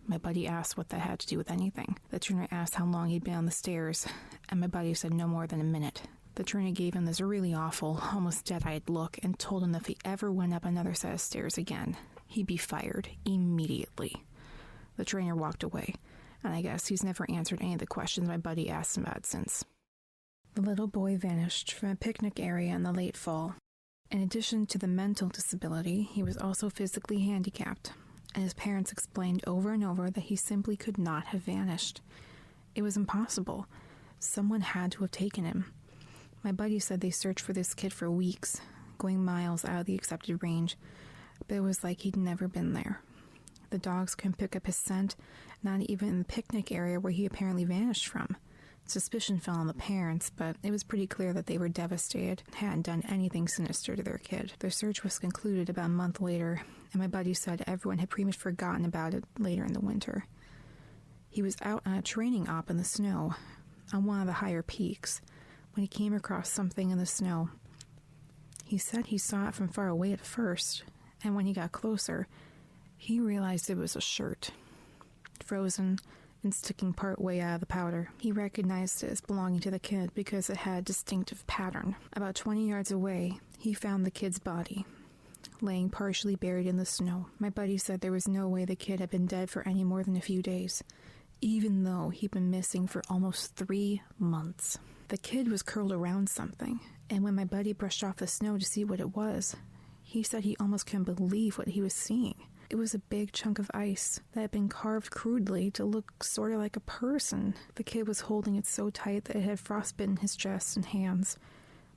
My buddy asked what that had to do with anything. The trainer asked how long he'd been on the stairs, and my buddy said no more than a minute. The trainer gave him this really awful, almost dead-eyed look and told him that if he ever went up another set of stairs again, he'd be fired immediately. The trainer walked away, and I guess he's never answered any of the questions my buddy asked him about since. The little boy vanished from a picnic area in the late fall. In addition to the mental disability, he was also physically handicapped, and his parents explained over and over that he simply could not have vanished. It was impossible. Someone had to have taken him. My buddy said they searched for this kid for weeks, going miles out of the accepted range, but it was like he'd never been there. The dogs couldn't pick up his scent, not even in the picnic area where he apparently vanished from. Suspicion fell on the parents, but it was pretty clear that they were devastated and hadn't done anything sinister to their kid. Their search was concluded about a month later, and my buddy said everyone had pretty much forgotten about it later in the winter. He was out on a training op in the snow, on one of the higher peaks, when he came across something in the snow. He said he saw it from far away at first, and when he got closer, he realized it was a shirt, frozen and sticking part way out of the powder. He recognized it as belonging to the kid because it had a distinctive pattern. About 20 yards away, he found the kid's body, laying partially buried in the snow. My buddy said there was no way the kid had been dead for any more than a few days, even though he'd been missing for almost 3 months. The kid was curled around something, and when my buddy brushed off the snow to see what it was, he said he almost couldn't believe what he was seeing. It was a big chunk of ice that had been carved crudely to look sort of like a person. The kid was holding it so tight that it had frostbitten his chest and hands,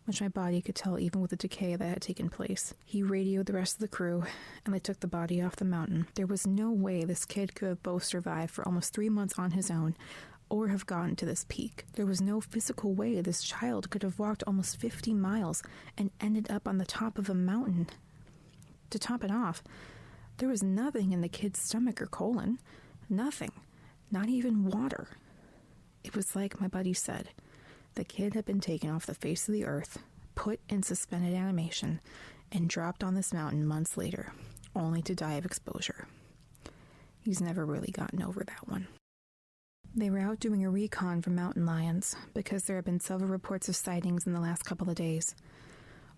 which my body could tell even with the decay that had taken place. He radioed the rest of the crew, and they took the body off the mountain. There was no way this kid could have both survived for almost 3 months on his own, or have gotten to this peak. There was no physical way this child could have walked almost 50 miles and ended up on the top of a mountain. To top it off, there was nothing in the kid's stomach or colon. Nothing. Not even water. It was like my buddy said. The kid had been taken off the face of the earth, put in suspended animation, and dropped on this mountain months later, only to die of exposure. He's never really gotten over that one. They were out doing a recon for mountain lions because there had been several reports of sightings in the last couple of days.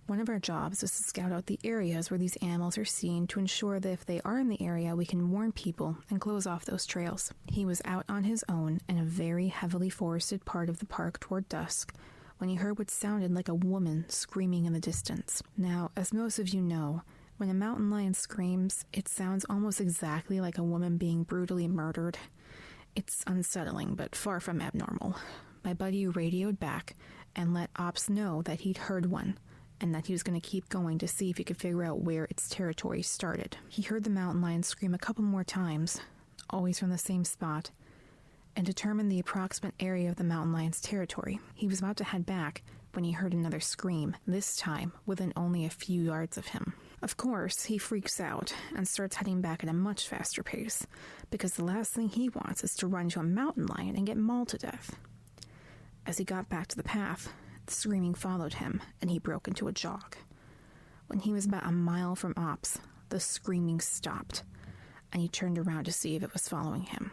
One of our jobs is to scout out the areas where these animals are seen to ensure that if they are in the area, we can warn people and close off those trails. He was out on his own in a very heavily forested part of the park toward dusk when he heard what sounded like a woman screaming in the distance. Now, as most of you know, when a mountain lion screams, it sounds almost exactly like a woman being brutally murdered. It's unsettling, but far from abnormal. My buddy radioed back and let Ops know that he'd heard one, and that he was going to keep going to see if he could figure out where its territory started. He heard the mountain lion scream a couple more times, always from the same spot, and determined the approximate area of the mountain lion's territory. He was about to head back when he heard another scream, this time within only a few yards of him. Of course, he freaks out and starts heading back at a much faster pace, because the last thing he wants is to run into a mountain lion and get mauled to death. As he got back to the path, the screaming followed him, and he broke into a jog. When he was about a mile from Ops, the screaming stopped, and he turned around to see if it was following him.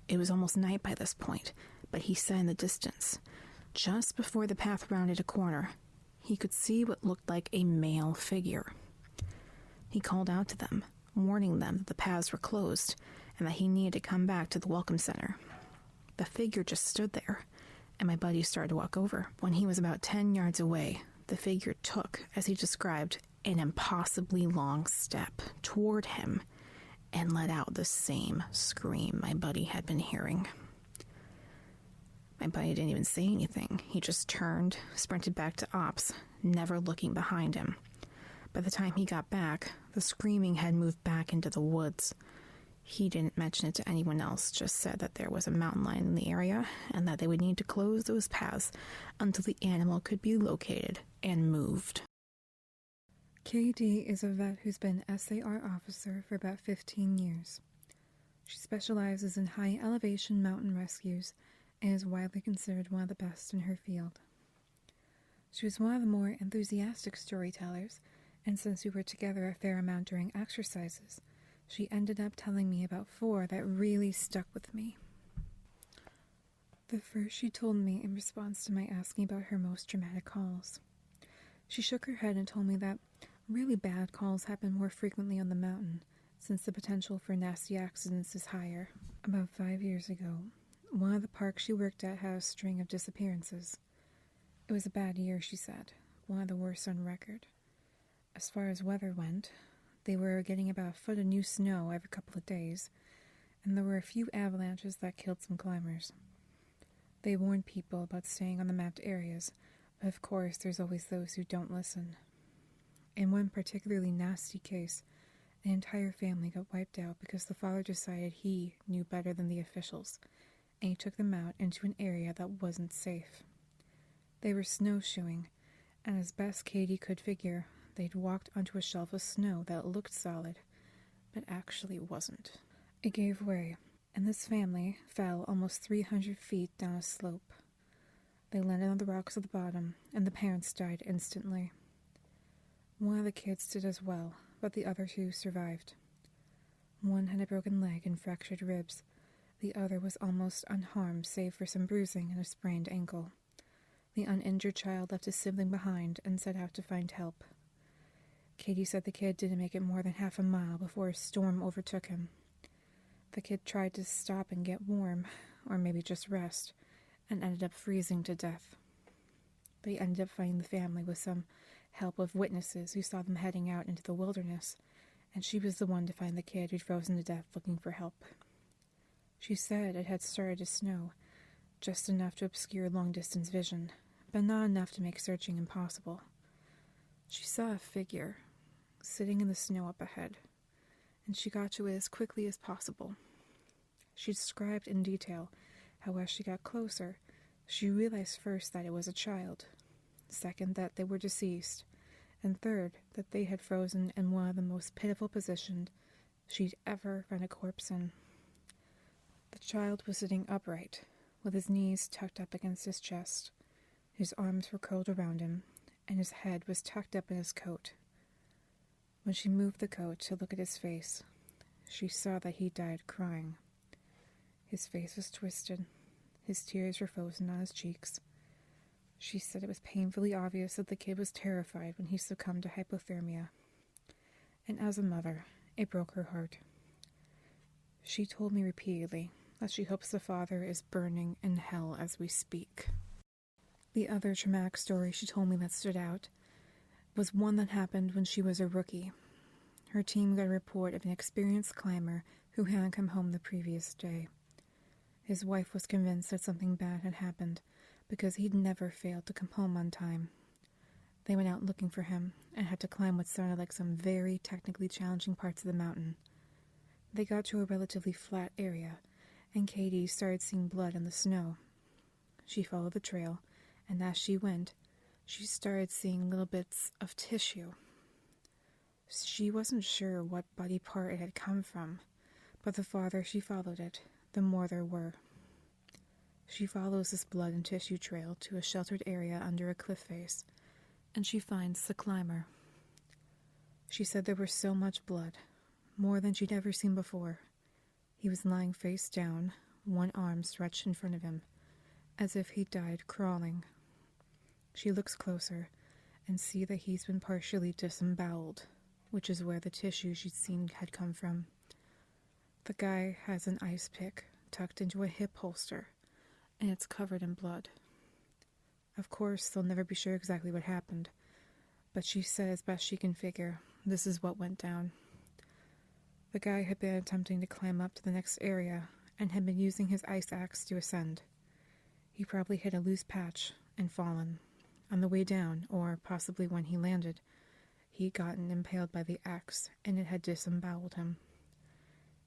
It was almost night by this point, but he saw in the distance, just before the path rounded a corner, he could see what looked like a male figure. He called out to them, warning them that the paths were closed and that he needed to come back to the welcome center. The figure just stood there, and my buddy started to walk over. When he was about 10 yards away, the figure took, as he described, an impossibly long step toward him and let out the same scream my buddy had been hearing. My buddy didn't even say anything. He just turned, sprinted back to Ops, never looking behind him. By the time he got back, the screaming had moved back into the woods. He didn't mention it to anyone else, just said that there was a mountain lion in the area and that they would need to close those paths until the animal could be located and moved. KD is a vet who's been SAR officer for about 15 years. She specializes in high-elevation mountain rescues and is widely considered one of the best in her field. She was one of the more enthusiastic storytellers, and since we were together a fair amount during exercises, she ended up telling me about 4 that really stuck with me. The first she told me in response to my asking about her most dramatic calls. She shook her head and told me that really bad calls happen more frequently on the mountain, since the potential for nasty accidents is higher. About 5 years ago, one of the parks she worked at had a string of disappearances. It was a bad year, she said, one of the worst on record. As far as weather went, they were getting about a foot of new snow every couple of days, and there were a few avalanches that killed some climbers. They warned people about staying on the mapped areas, but of course there's always those who don't listen. In one particularly nasty case, an entire family got wiped out because the father decided he knew better than the officials, and he took them out into an area that wasn't safe. They were snowshoeing, and as best Katie could figure, they'd walked onto a shelf of snow that looked solid, but actually wasn't. It gave way, and this family fell almost 300 feet down a slope. They landed on the rocks at the bottom, and the parents died instantly. One of the kids did as well, but the other 2 survived. One had a broken leg and fractured ribs. The other was almost unharmed save for some bruising and a sprained ankle. The uninjured child left his sibling behind and set out to find help. Katie said the kid didn't make it more than half a mile before a storm overtook him. The kid tried to stop and get warm, or maybe just rest, and ended up freezing to death. They ended up finding the family with some help of witnesses who saw them heading out into the wilderness, and she was the one to find the kid who'd frozen to death looking for help. She said it had started to snow, just enough to obscure long-distance vision, but not enough to make searching impossible. She saw a figure sitting in the snow up ahead, and she got to it as quickly as possible. She described in detail how as she got closer, she realized first that it was a child, second that they were deceased, and third that they had frozen in one of the most pitiful positions she'd ever found a corpse in. The child was sitting upright, with his knees tucked up against his chest. His arms were curled around him, and his head was tucked up in his coat. When she moved the coat to look at his face, she saw that he died crying. His face was twisted. His tears were frozen on his cheeks. She said it was painfully obvious that the kid was terrified when he succumbed to hypothermia. And as a mother, it broke her heart. She told me repeatedly that she hopes the father is burning in hell as we speak. The other traumatic story she told me that stood out was one that happened when she was a rookie. Her team got a report of an experienced climber who hadn't come home the previous day. His wife was convinced that something bad had happened because he'd never failed to come home on time. They went out looking for him and had to climb what sounded like some very technically challenging parts of the mountain. They got to a relatively flat area, and Katie started seeing blood in the snow. She followed the trail, and as she went, she started seeing little bits of tissue. She wasn't sure what body part it had come from, but the farther she followed it, the more there were. She follows this blood and tissue trail to a sheltered area under a cliff face, and she finds the climber. She said there was so much blood, more than she'd ever seen before. He was lying face down, one arm stretched in front of him, as if he died crawling. She looks closer and sees that he's been partially disemboweled, which is where the tissue she'd seen had come from. The guy has an ice pick tucked into a hip holster, and it's covered in blood. Of course, they'll never be sure exactly what happened, but she said as best she can figure, this is what went down. The guy had been attempting to climb up to the next area and had been using his ice axe to ascend. He probably hit a loose patch and fallen. On the way down, or possibly when he landed, he'd gotten impaled by the axe, and it had disemboweled him.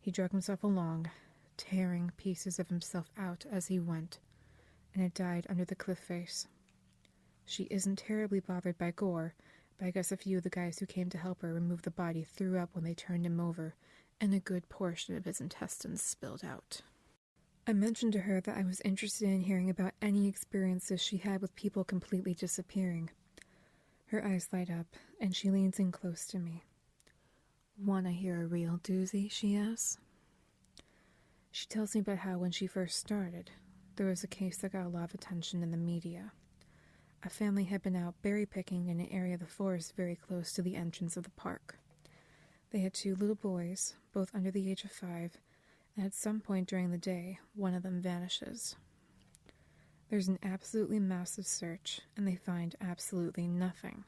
He dragged himself along, tearing pieces of himself out as he went, and had died under the cliff face. She isn't terribly bothered by gore, but I guess a few of the guys who came to help her remove the body threw up when they turned him over, and a good portion of his intestines spilled out. I mentioned to her that I was interested in hearing about any experiences she had with people completely disappearing. Her eyes light up, and she leans in close to me. "Want to hear a real doozy?" she asks. She tells me about how when she first started, there was a case that got a lot of attention in the media. A family had been out berry picking in an area of the forest very close to the entrance of the park. They had 2 little boys, both under the age of 5, and at some point during the day, one of them vanishes. There's an absolutely massive search, and they find absolutely nothing.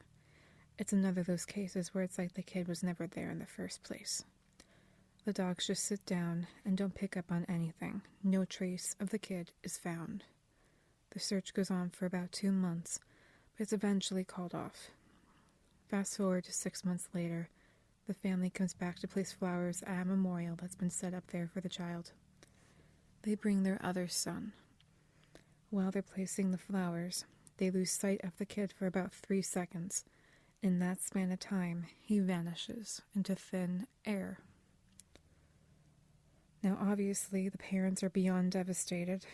It's another of those cases where it's like the kid was never there in the first place. The dogs just sit down and don't pick up on anything. No trace of the kid is found. The search goes on for about 2 months, but it's eventually called off. Fast forward to 6 months later, the family comes back to place flowers at a memorial that's been set up there for the child. They bring their other son. While they're placing the flowers, they lose sight of the kid for about 3 seconds. In that span of time, he vanishes into thin air. Now, obviously, the parents are beyond devastated.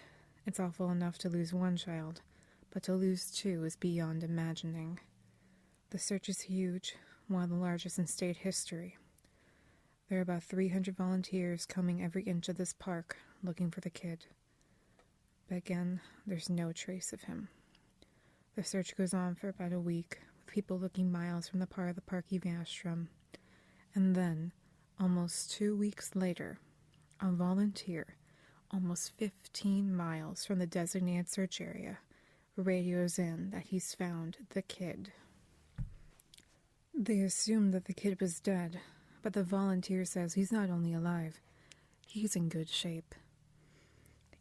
It's awful enough to lose one child, but to lose 2 is beyond imagining. The search is huge, one of the largest in state history. There are about 300 volunteers combing every inch of this park looking for the kid. But again, there's no trace of him. The search goes on for about a week, with people looking miles from the part of the park he vanished from. And then, almost 2 weeks later, a volunteer, almost 15 miles from the designated search area, radios in that he's found the kid. They assume that the kid was dead, but the volunteer says he's not only alive, he's in good shape.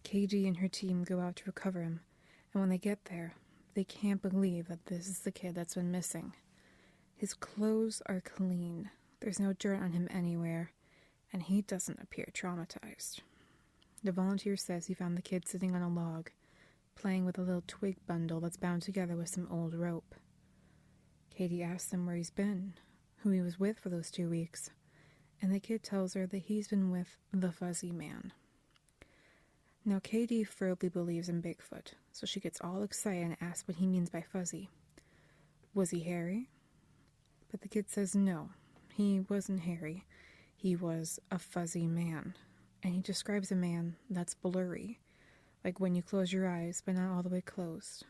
KD and her team go out to recover him, and when they get there, they can't believe that this is the kid that's been missing. His clothes are clean, there's no dirt on him anywhere, and he doesn't appear traumatized. The volunteer says he found the kid sitting on a log, playing with a little twig bundle that's bound together with some old rope. Katie asks him where he's been, who he was with for those 2 weeks, and the kid tells her that he's been with the Fuzzy Man. Now, Katie firmly believes in Bigfoot, so she gets all excited and asks what he means by fuzzy. Was he hairy? But the kid says no, he wasn't hairy. He was a fuzzy man, and he describes a man that's blurry, like when you close your eyes but not all the way closed.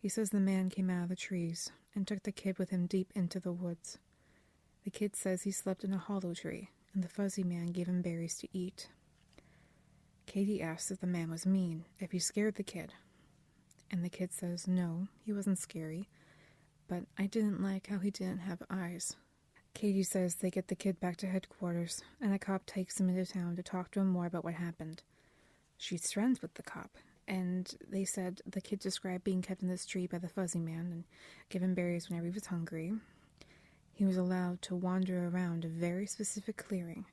He says the man came out of the trees and took the kid with him deep into the woods. The kid says he slept in a hollow tree, and the fuzzy man gave him berries to eat. Katie asks if the man was mean, if he scared the kid. And the kid says no, he wasn't scary, but I didn't like how he didn't have eyes. Katie says they get the kid back to headquarters, and a cop takes him into town to talk to him more about what happened. She's friends with the cop, and they said the kid described being kept in this tree by the fuzzy man and given berries whenever he was hungry. He was allowed to wander around a very specific clearing,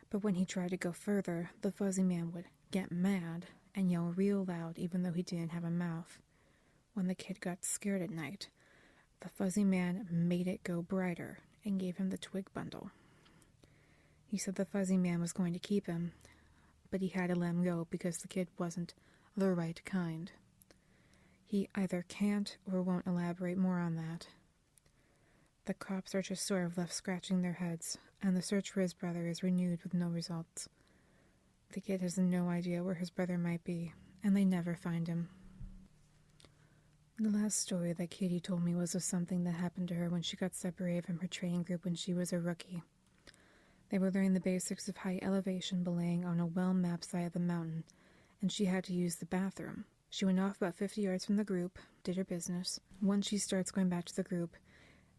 but when he tried to go further, the fuzzy man would get mad and yell real loud even though he didn't have a mouth. When the kid got scared at night, the fuzzy man made it go brighter and gave him the twig bundle. He said the fuzzy man was going to keep him, but he had to let him go because the kid wasn't the right kind. He either can't or won't elaborate more on that. The cops are just sort of left scratching their heads, and the search for his brother is renewed with no results. The kid has no idea where his brother might be, and they never find him. The last story that Katie told me was of something that happened to her when she got separated from her training group when she was a rookie. They were learning the basics of high elevation belaying on a well-mapped side of the mountain, and she had to use the bathroom. She went off about 50 yards from the group, did her business. Once she starts going back to the group,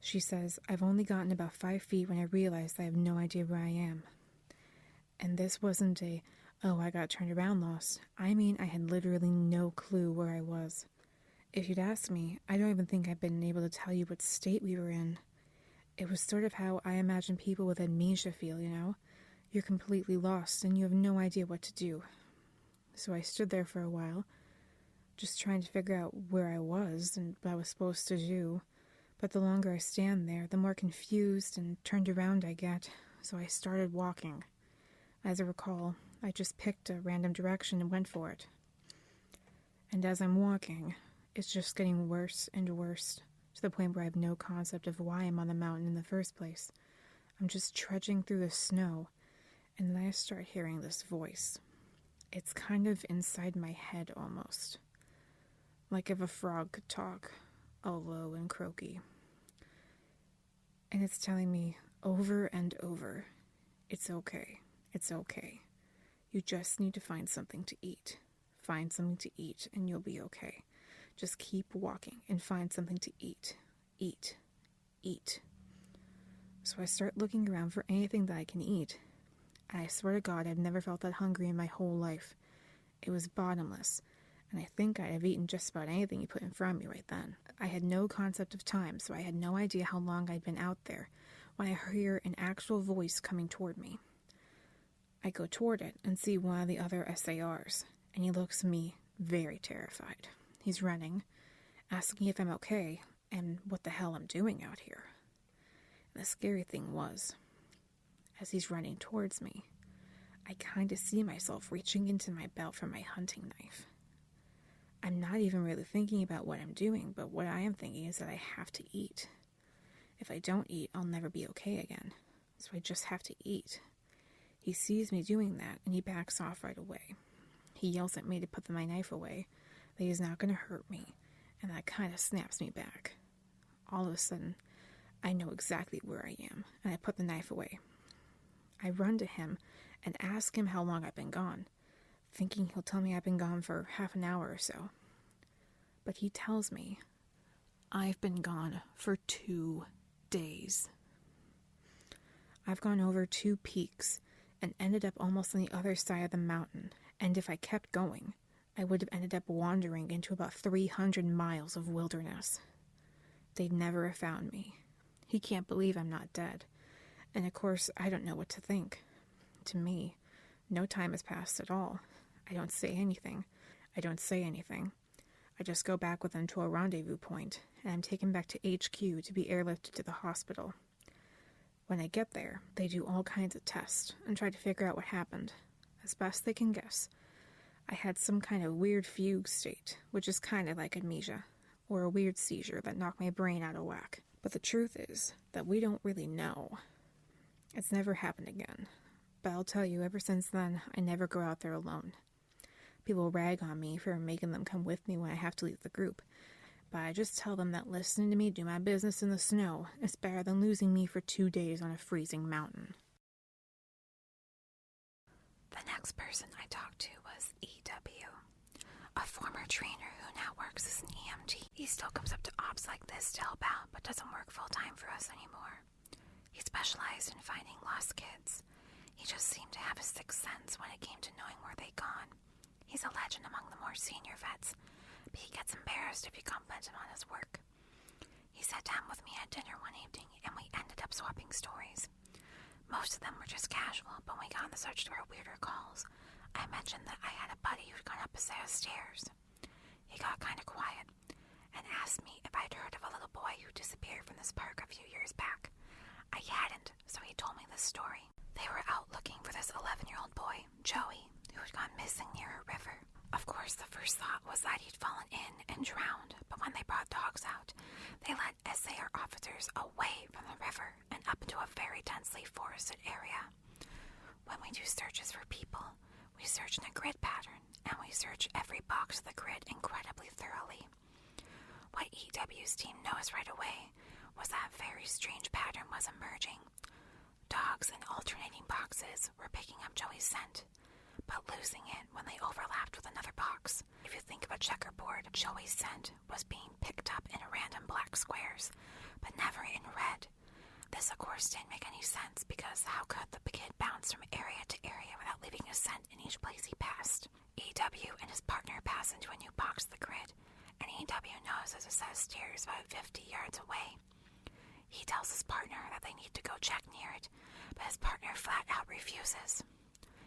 she says, I've only gotten about 5 feet when I realized I have no idea where I am. And this wasn't a, oh, I got turned around loss. I mean, I had literally no clue where I was. If you'd asked me, I don't even think I'd been able to tell you what state we were in. It was sort of how I imagine people with amnesia feel, you know? You're completely lost and you have no idea what to do. So I stood there for a while, just trying to figure out where I was and what I was supposed to do. But the longer I stand there, the more confused and turned around I get, so I started walking. As I recall, I just picked a random direction and went for it. And as I'm walking, it's just getting worse and worse, to the point where I have no concept of why I'm on the mountain in the first place. I'm just trudging through the snow, and then I start hearing this voice. It's kind of inside my head almost. Like if a frog could talk, all low and croaky. And it's telling me over and over, it's okay, it's okay. You just need to find something to eat. Find something to eat and you'll be okay. Just keep walking and find something to eat. Eat. Eat. So I start looking around for anything that I can eat. And I swear to God, I've never felt that hungry in my whole life. It was bottomless. And I think I'd have eaten just about anything you put in front of me right then. I had no concept of time, so I had no idea how long I'd been out there when I hear an actual voice coming toward me. I go toward it and see one of the other SARs, and he looks at me very terrified. He's running, asking if I'm okay and what the hell I'm doing out here. And the scary thing was, as he's running towards me, I kind of see myself reaching into my belt for my hunting knife. I'm not even really thinking about what I'm doing, but what I am thinking is that I have to eat. If I don't eat, I'll never be okay again. So I just have to eat. He sees me doing that, and he backs off right away. He yells at me to put my knife away, that he's not going to hurt me, and that kind of snaps me back. All of a sudden, I know exactly where I am, and I put the knife away. I run to him and ask him how long I've been gone, thinking he'll tell me I've been gone for half an hour or so. But he tells me, I've been gone for 2 days. I've gone over 2 peaks and ended up almost on the other side of the mountain, and if I kept going, I would have ended up wandering into about 300 miles of wilderness. They'd never have found me. He can't believe I'm not dead, and of course I don't know what to think. To me, no time has passed at all. I don't say anything. I just go back with them to a rendezvous point, and I'm taken back to HQ to be airlifted to the hospital. When I get there, they do all kinds of tests and try to figure out what happened. As best they can guess, I had some kind of weird fugue state, which is kind of like amnesia, or a weird seizure that knocked my brain out of whack. But the truth is that we don't really know. It's never happened again. But I'll tell you, ever since then, I never go out there alone. People rag on me for making them come with me when I have to leave the group, but I just tell them that listening to me do my business in the snow is better than losing me for 2 days on a freezing mountain. The next person I talked to was E.W., a former trainer who now works as an EMT. He still comes up to ops like this to help out, but doesn't work full-time for us anymore. He specialized in finding lost kids. He just seemed to have a sixth sense when it came to knowing where they'd gone. He's a legend among the more senior vets, but he gets embarrassed if you compliment him on his work. He sat down with me at dinner one evening, and we ended up swapping stories. Most of them were just casual, but when we got on the subject of our weirder calls, I mentioned that I had a buddy who'd gone up a set of stairs. He got kind of quiet and asked me if I'd heard of a little boy who disappeared from this park a few years back. I hadn't, so he told me this story. They were out looking for this 11-year-old boy, Joey, who had gone missing near a river. Of course, the first thought was that he'd fallen in and drowned, but when they brought dogs out, they led SAR officers away from the river and up into a very densely forested area. When we do searches for people, we search in a grid pattern, and we search every box of the grid incredibly thoroughly. What EW's team noticed right away was that a very strange pattern was emerging. Dogs in alternating boxes were picking up Joey's scent, but losing it when they overlapped with another box. If you think of a checkerboard, Joey's scent was being picked up in random black squares, but never in red. This, of course, didn't make any sense, because how could the kid bounce from area to area without leaving a scent in each place he passed? EW and his partner pass into a new box of the grid, and EW knows there's a set of stairs about 50 yards away. He tells his partner that they need to go check near it, but his partner flat out refuses.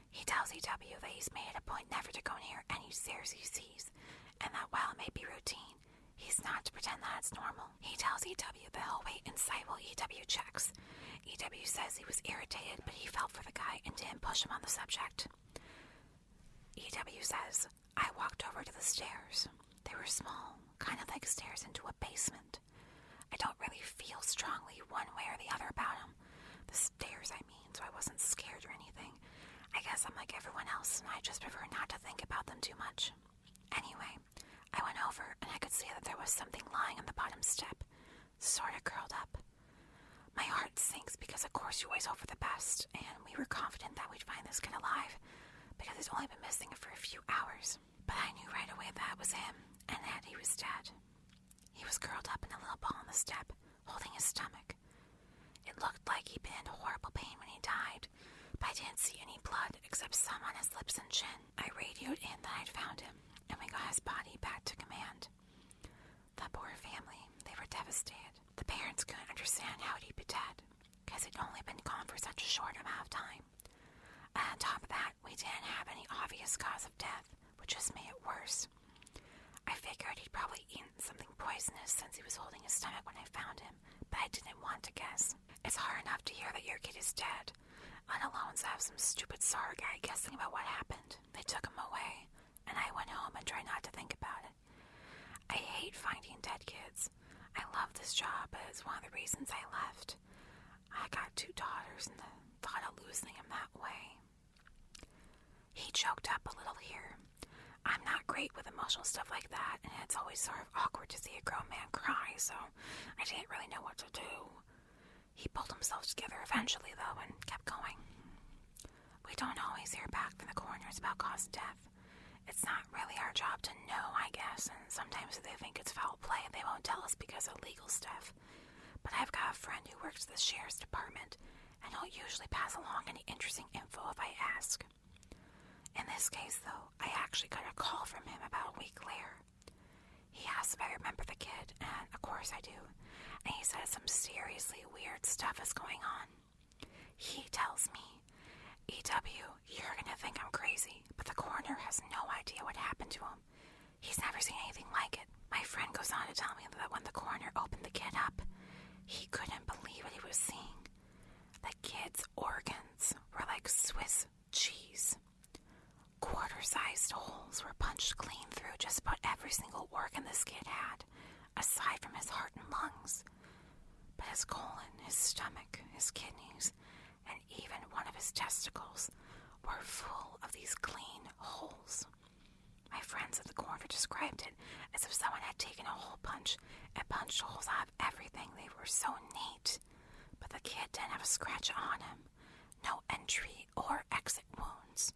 He tells EW that he's made it a point never to go near any stairs he sees, and that while it may be routine, he's not to pretend that it's normal. He tells EW that he'll wait inside while EW checks. EW says he was irritated, but he felt for the guy and didn't push him on the subject. EW says, I walked over to the stairs. They were small, kind of like stairs into a basement. I don't really feel strongly one way or the other about them. The stairs, I mean, so I wasn't scared or anything. I guess I'm like everyone else, and I just prefer not to think about them too much. Anyway, I went over, and I could see that there was something lying on the bottom step, sort of curled up. My heart sinks because, of course, you always hope for the best, and we were confident that we'd find this kid alive, because he's only been missing for a few hours. But I knew right away that was him, and that he was dead. He was curled up in a little ball on the step, holding his stomach. It looked like he'd been in horrible pain when he died, but I didn't see any blood except some on his lips and chin. I radioed in that I'd found him, and we got his body back to command. The poor family, they were devastated. The parents couldn't understand how he'd be dead, because he'd only been gone for such a short amount of time. And on top of that, we didn't have any obvious cause of death, which just made it worse. I figured he'd probably eaten something poisonous since he was holding his stomach when I found him, but I didn't want to guess. It's hard enough to hear that your kid is dead, let alone to have some stupid SAR guy guessing about what happened. They took him away, and I went home and tried not to think about it. I hate finding dead kids. I love this job, but it's one of the reasons I left. I got 2 daughters, and the thought of losing them that way. He choked up a little here. I'm not great with emotional stuff like that, and it's always sort of awkward to see a grown man cry, so I didn't really know what to do. He pulled himself together eventually, though, and kept going. We don't always hear back from the coroners about cause of death. It's not really our job to know, I guess, and sometimes if they think it's foul play, they won't tell us because of legal stuff. But I've got a friend who works at the sheriff's department, and he'll usually pass along any interesting info if I ask. In this case, though, I actually got a call from him about a week later. He asked if I remember the kid, and of course I do, and he says some seriously weird stuff is going on. He tells me, EW, you're gonna think I'm crazy, but the coroner has no idea what happened to him. He's never seen anything like it. My friend goes on to tell me that when the coroner opened the kid up, he couldn't believe what he was seeing. The kid's organs were like Swiss cheese. Quarter-sized holes were punched clean through just about every single organ this kid had, aside from his heart and lungs. But his colon, his stomach, his kidneys, and even one of his testicles were full of these clean holes. My friends at the coroner described it as if someone had taken a hole punch bunch and punched holes out of everything. They were so neat. But the kid didn't have a scratch on him. No entry or exit wounds.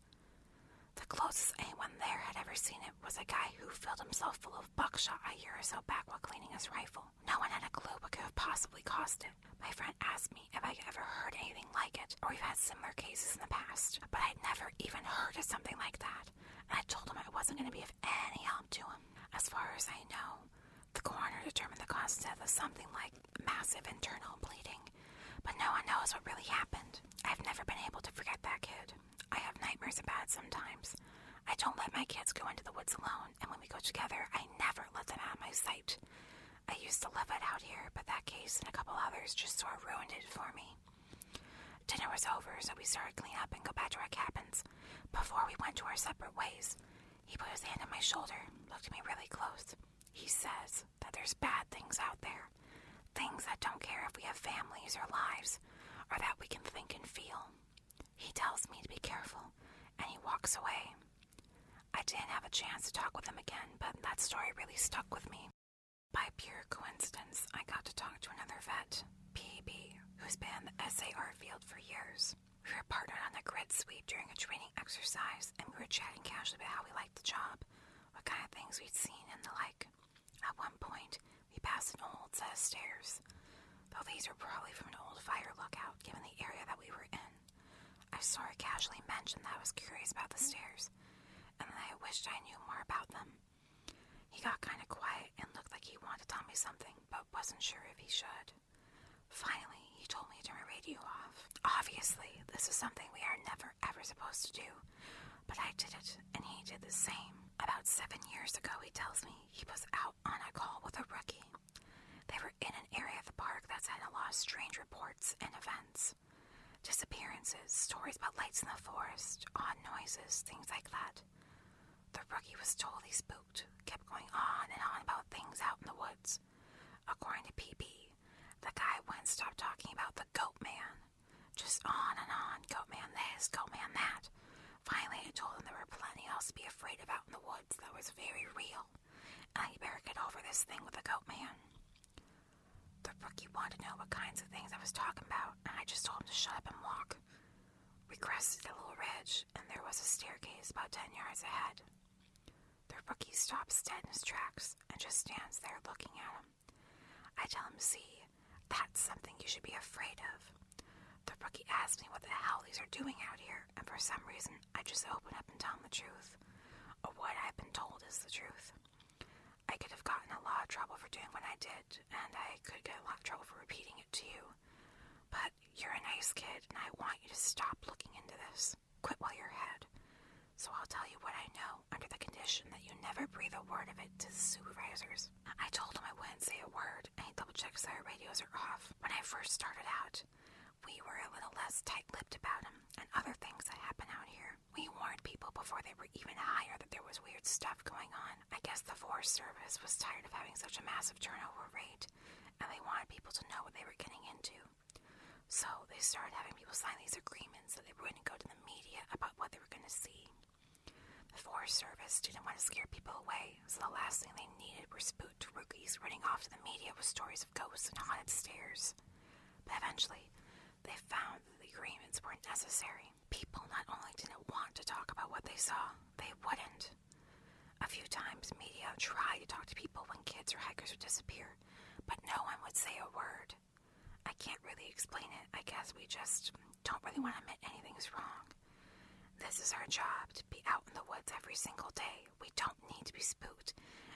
The closest anyone there had ever seen it was a guy who filled himself full of buckshot a year or so back while cleaning his rifle. No one had a clue what could have possibly caused it. My friend asked me if I had ever heard anything like it, or we've had similar cases in the past, but I'd never even heard of something like that, and I told him I wasn't going to be of any help to him. As far as I know, the coroner determined the cause of death as something like massive internal bleeding, but no one knows what really happened. I've never been able to forget that kid. I have nightmares about it sometimes. I don't let my kids go into the woods alone, and when we go together, I never let them out of my sight. I used to live it out here, but that case and a couple others just sort of ruined it for me. Dinner was over, so we started to clean up and go back to our cabins. Before we went to our separate ways, he put his hand on my shoulder, looked at me really close. He says that there's bad things out there. Things that don't care if we have families or lives, or that we can think and feel. He tells me to be careful, and he walks away. I didn't have a chance to talk with him again, but that story really stuck with me. By pure coincidence, I got to talk to another vet, PB, who's been in the SAR field for years. We were partnered on a grid sweep during a training exercise, and we were chatting casually about how we liked the job, what kind of things we'd seen, and the like. At one point, we passed an old set of stairs, though these were probably from an old fire lookout, given the area that we were in. I sort of casually mentioned that I was curious about the stairs, and that I wished I knew more about them. He got kind of quiet and looked like he wanted to tell me something, but wasn't sure if he should. Finally, he told me to turn my radio off. Obviously, this is something we are never ever supposed to do, but I did it, and he did the same. About 7 years ago, he tells me, he was out on a call with a rookie. They were in an area of the park that's had a lot of strange reports and events. Disappearances, stories about lights in the forest, odd noises, things like that. The rookie was totally spooked, kept going on and on about things out in the woods. According to PB, the guy wouldn't stop talking about the goat man. Just on and on, goat man this, goat man that. Finally, I told him there were plenty else to be afraid of out in the woods that was very real, and he better get over this thing with the goat man. The rookie wanted to know what kinds of things I was talking about, and I just told him to shut up and walk. We crested a little ridge, and there was a staircase about 10 yards ahead. The rookie stops dead in his tracks and just stands there looking at him. I tell him, see, that's something you should be afraid of. The rookie asks me what the hell these are doing out here, and for some reason, I just open up and tell him the truth, or what I've been told is the truth. I could have gotten a lot of trouble for doing what I did, and I could get a lot of trouble for repeating it to you. But you're a nice kid, and I want you to stop looking into this. Quit while you're ahead. So I'll tell you what I know, under the condition that you never breathe a word of it to the supervisors. I told him I wouldn't say a word, and he double-checks that our radios are off. When I first started out, we were a little less tight-lipped about him, and other things that happen out here. We warned people before they were even hired that there was weird stuff going on. I guess the Forest Service was tired of having such a massive turnover rate, and they wanted people to know what they were getting into. So they started having people sign these agreements that they were going to go to the media about what they were going to see. The Forest Service didn't want to scare people away, so the last thing they needed were spooked rookies running off to the media with stories of ghosts and haunted stairs. But eventually, they found that the agreements weren't necessary. People not only didn't want to talk about what they saw, they wouldn't. A few times, media tried to talk to people when kids or hikers would disappear, but no one would say a word. I can't really explain it. I guess we just don't really want to admit anything's wrong. This is our job, to be out in the woods every single day. We don't need to be spooked,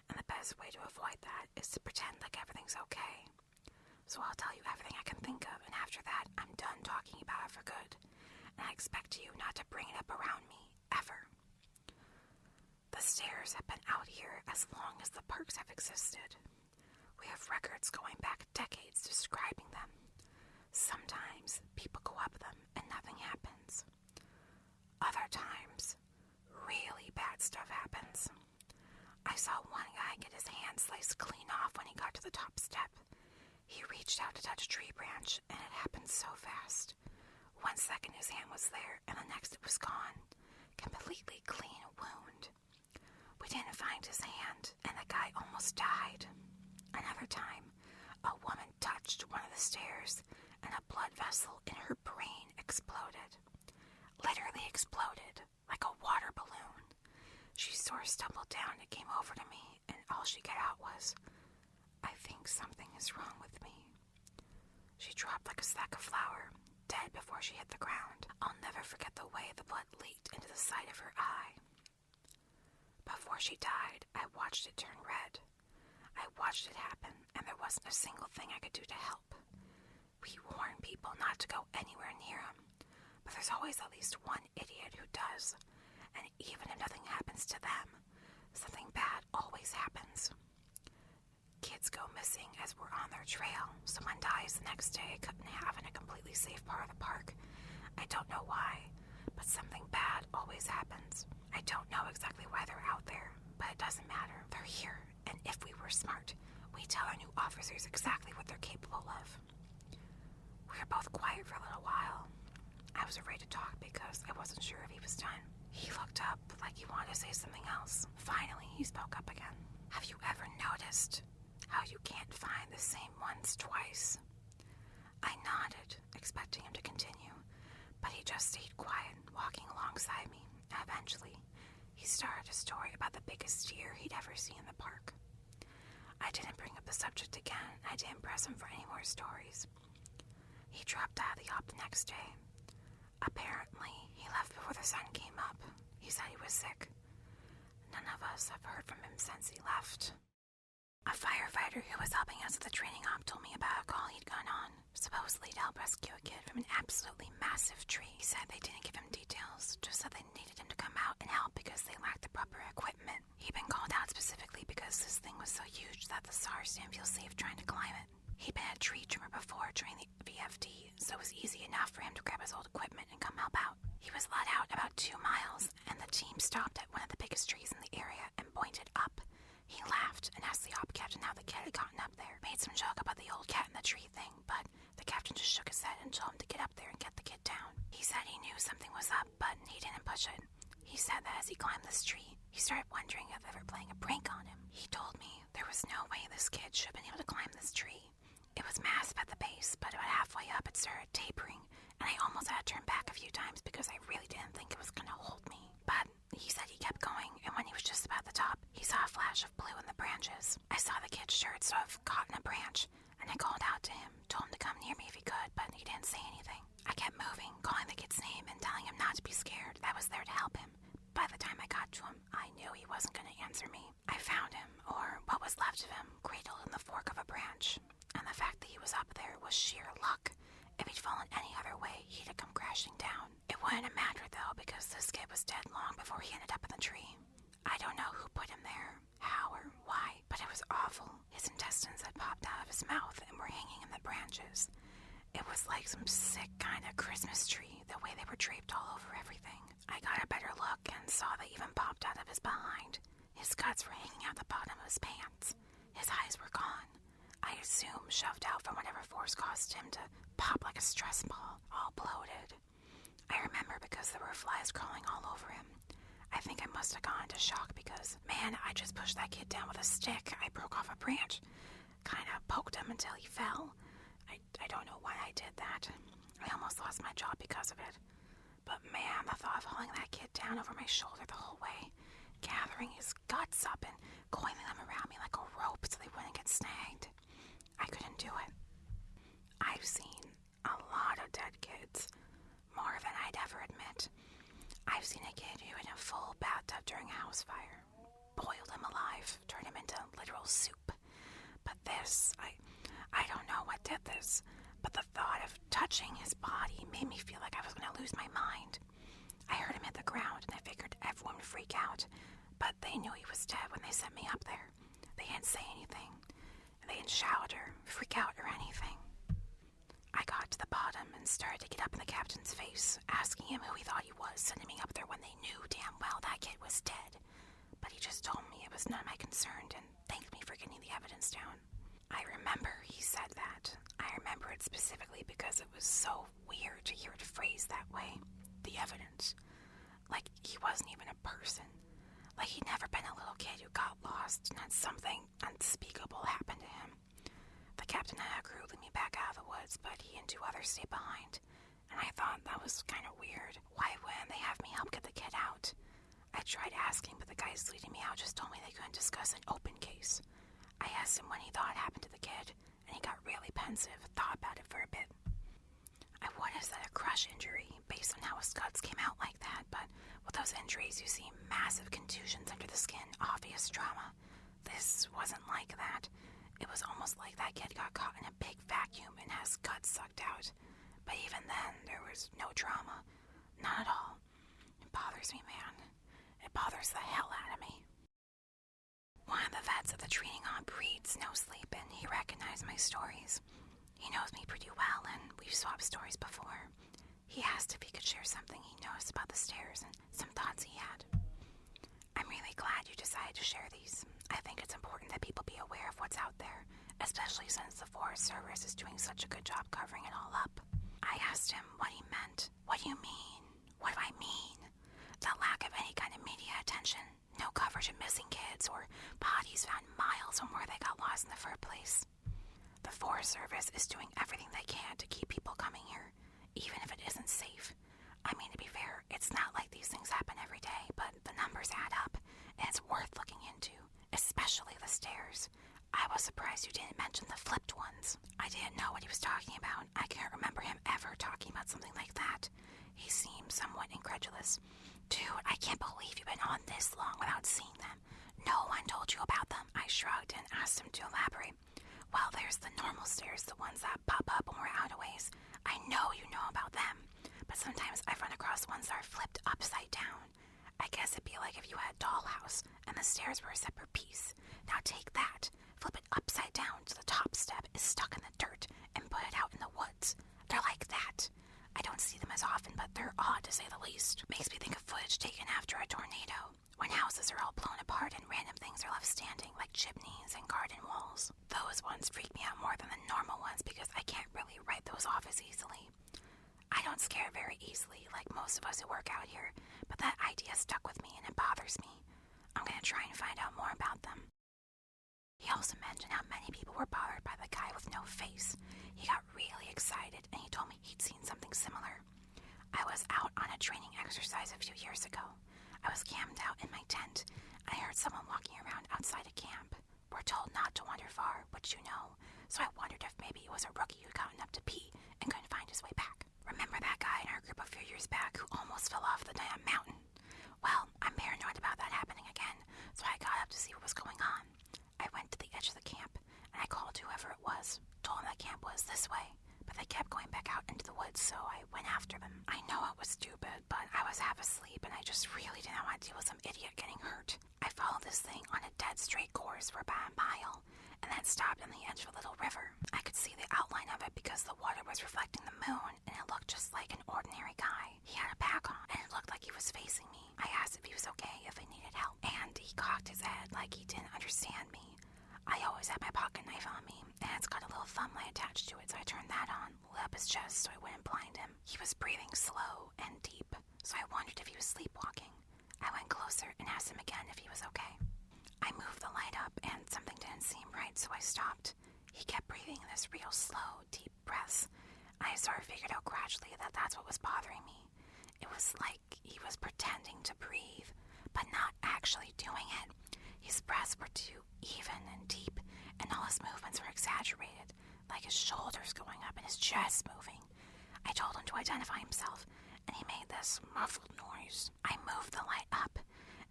and the best way to avoid that is to pretend like everything's okay. So I'll tell you everything I can think of, and after that, I'm done talking about it for good. And I expect you not to bring it up around me, ever. The stairs have been out here as long as the parks have existed. We have records going back decades describing them. Sometimes people go up them and nothing happens. Other times, really bad stuff happens. I saw one guy get his hand sliced clean off when he got to the top step. He reached out to touch a tree branch, and it happened so fast. 1 second his hand was there, and the next it was gone. Completely clean wound. We didn't find his hand, and the guy almost died. Another time, a woman touched one of the stairs and a blood vessel in her brain exploded. Literally exploded, like a water balloon. She sort of stumbled down and came over to me, and all she got out was, "I think something is wrong with me." She dropped like a sack of flour, dead before she hit the ground. I'll never forget the way the blood leaked into the side of her eye. Before she died, I watched it turn red. I watched it happen, and there wasn't a single thing I could do to help. We warn people not to go anywhere near him, but there's always at least one idiot who does, and even if nothing happens to them, something bad always happens. Kids go missing as we're on their trail. Someone dies the next day, cut in half in a completely safe part of the park. I don't know why, but something bad always happens. I don't know exactly why they're out there, but it doesn't matter. They're here, and if we were smart, we tell our new officers exactly what they're capable of. We were both quiet for a little while. I was afraid to talk because I wasn't sure if he was done. He looked up like he wanted to say something else. Finally, he spoke up again. "Have you ever noticed how you can't find the same ones twice?" I nodded, expecting him to continue, but he just stayed quiet, walking alongside me. Eventually, he started a story about the biggest deer he'd ever seen in the park. I didn't bring up the subject again. I didn't press him for any more stories. He dropped out of the op the next day. Apparently, he left before the sun came up. He said he was sick. None of us have heard from him since he left. A firefighter who was helping us at the training op told me about a call he'd gone on, supposedly to help rescue a kid from an absolutely massive tree. He said they didn't give him details, just said they needed him to come out and help because they lacked the proper equipment. He'd been called out specifically because this thing was so huge that the SARS didn't feel safe trying to climb it. He'd been a tree trimmer before during the VFD, so it was easy enough for him to grab his old equipment and come help out. He was let out about 2 miles, and the team stopped at one of the biggest trees in the area and pointed up. He laughed and asked the op captain how the kid had gotten up there. Made some joke about the old cat in the tree thing, but the captain just shook his head and told him to get up there and get the kid down. He said he knew something was up, but he didn't push it. He said that as he climbed this tree, he started wondering if they were playing a prank on him. He told me there was no way this kid should have been able to climb this tree. It was massive at the base, but about halfway up it started tapering, and I almost had to turn back a few times because I really didn't think it was going to hold me. But he said he kept going, and when he was just about the top, he saw a flash of blue in the branches. I saw the kid's shirt sort of caught in a branch, and I called out to him, told him to come near me if he could, but he didn't say anything. I kept moving, calling the kid's name and telling him not to be scared. I was there to help him. By the time I got to him, I knew he wasn't going to answer me. I found him, or what was left of him, cradled in the fork of a branch. And the fact that he was up there was sheer luck. If he'd fallen any other way, he'd have come crashing down. It wouldn't have mattered, though, because this kid was dead long before he ended up in the tree. I don't know who put him there, how or why, but it was awful. His intestines had popped out of his mouth and were hanging in the branches. It was like some sick kind of Christmas tree, the way they were draped all over everything. I got a better look and saw they even popped out of his behind. His guts were hanging out the bottom of his pants. His eyes were gone. I assume shoved out from whatever force caused him to pop like a stress ball, all bloated. I remember because there were flies crawling all over him. I think I must have gone into shock because, man, I just pushed that kid down with a stick. I broke off a branch, kind of poked him until he fell. I don't know why I did that. I almost lost my job because of it. But man, the thought of hauling that kid down over my shoulder the whole way, gathering his guts up and coiling them around me like a rope so they wouldn't get snagged, I couldn't do it. I've seen a lot of dead kids, more than I'd ever admit. I've seen a kid who in a full bathtub during a house fire, boiled him alive, turned him into literal soup. But this, I don't know what did this, but the thought of touching his body made me feel like I was going to lose my mind. I heard him hit the ground, and I figured everyone would freak out, but they knew he was dead when they sent me up there. They didn't say anything. They didn't shout or freak out or anything. I got to the bottom and started to get up in the captain's face, asking him who he thought he was sending me up there when they knew damn well that kid was dead. But he just told me it was none of my concern and thanked me for getting the evidence down. I remember he said that. I remember it specifically because it was so weird to hear it phrased that way. The evidence. Like he wasn't even a person. Like he'd never been a little kid who got lost and had something unspeakable happen to him. and had a crew lead me back out of the woods, but he and 2 others stayed behind. And I thought that was kind of weird. Why wouldn't they have me help get the kid out? I tried asking, but the guys leading me out just told me they couldn't discuss an open case. I asked him what he thought happened to the kid, and he got really pensive, thought about it for a bit. I would have said a crush injury, based on how his guts came out like that, but with those injuries you see massive contusions under the skin, obvious trauma. This wasn't like that. It was almost like that kid got caught in a big vacuum and has guts sucked out. But even then, there was no trauma. Not at all. It bothers me, man. It bothers the hell out of me. One of the vets at the training op reads Nosleep, and he recognized my stories. He knows me pretty well, and we've swapped stories before. He asked if he could share something he knows about the stairs and some thoughts he had. I'm really glad you decided to share these. I think it's important that people be aware of what's out there, especially since the Forest Service is doing such a good job covering it all up. I asked him what he meant. What do you mean? What do I mean? The lack of any kind of media attention, no coverage of missing kids or bodies found miles from where they got lost in the first place. The Forest Service is doing everything they can to keep people coming here, even if it isn't safe. I mean, to be fair, it's not like these things happen every day, but the numbers add up, and it's worth looking into, especially the stairs. I was surprised you didn't mention the flipped ones. I didn't know what he was talking about. I can't remember him ever talking about something like that. He seemed somewhat incredulous. Dude, I can't believe you've been on this long without seeing them. No one told you about them. I shrugged and asked him to elaborate. Well, there's the normal stairs, the ones that pop up when we're out of ways. I know you know about them, but sometimes I've run across ones that are flipped upside down. I guess it'd be like if you had a dollhouse and the stairs were a separate piece. Now take that, flip it upside down so the top step is stuck in the dirt, and put it out in the woods. They're like that. I don't see them as often, but they're odd to say the least. Makes me think of footage taken after a tornado, when houses are all blown apart and random things are left standing, like chimneys and garden walls. Those ones freak me out more than the normal ones because I can't really write those off as easily. I don't scare very easily, like most of us who work out here, but that idea stuck with me and it bothers me. I'm gonna try and find out more about them. He also mentioned how many people were bothered by the guy with no face. He got really excited and he told me he'd seen something similar. I was out on a training exercise a few years ago. I was camped out in my tent and I heard someone walking around outside a camp. We're told not to wander far, which you know, so I wondered if maybe it was a rookie who'd gotten up to pee and couldn't find his way back. Remember that guy in our group a few years back who almost fell off the damn mountain? Well, I'm paranoid about that happening again, so I got up to see what was going on. I went to the edge of the camp, and I called whoever it was, told them the camp was this way, but they kept going back out into the woods, so I went after them. I know it was stupid, but I was half asleep, and I just really didn't want to deal with some idiot getting hurt. I followed this thing on a dead straight course for about a mile, and then stopped on the edge of a little river. I could see the outline of it because the water was reflecting the moon, and it looked just like an ordinary guy. He had a pack on, and it looked like he was facing me. I asked if he was okay, if he needed help, and he cocked his head like he didn't understand me. I always have my pocket knife on me, and it's got a little thumb light attached to it, so I turned that on, lit up his chest so I wouldn't blind him. He was breathing slow and deep, so I wondered if he was sleepwalking. I went closer and asked him again if he was okay. I moved the light up, and something didn't seem right, so I stopped. He kept breathing this real slow, deep breaths. I sort of figured out gradually that that's what was bothering me. It was like he was pretending to breathe, but not actually doing it. His breaths were too even and deep, and all his movements were exaggerated, like his shoulders going up and his chest moving. I told him to identify himself, and he made this muffled noise. I moved the light up,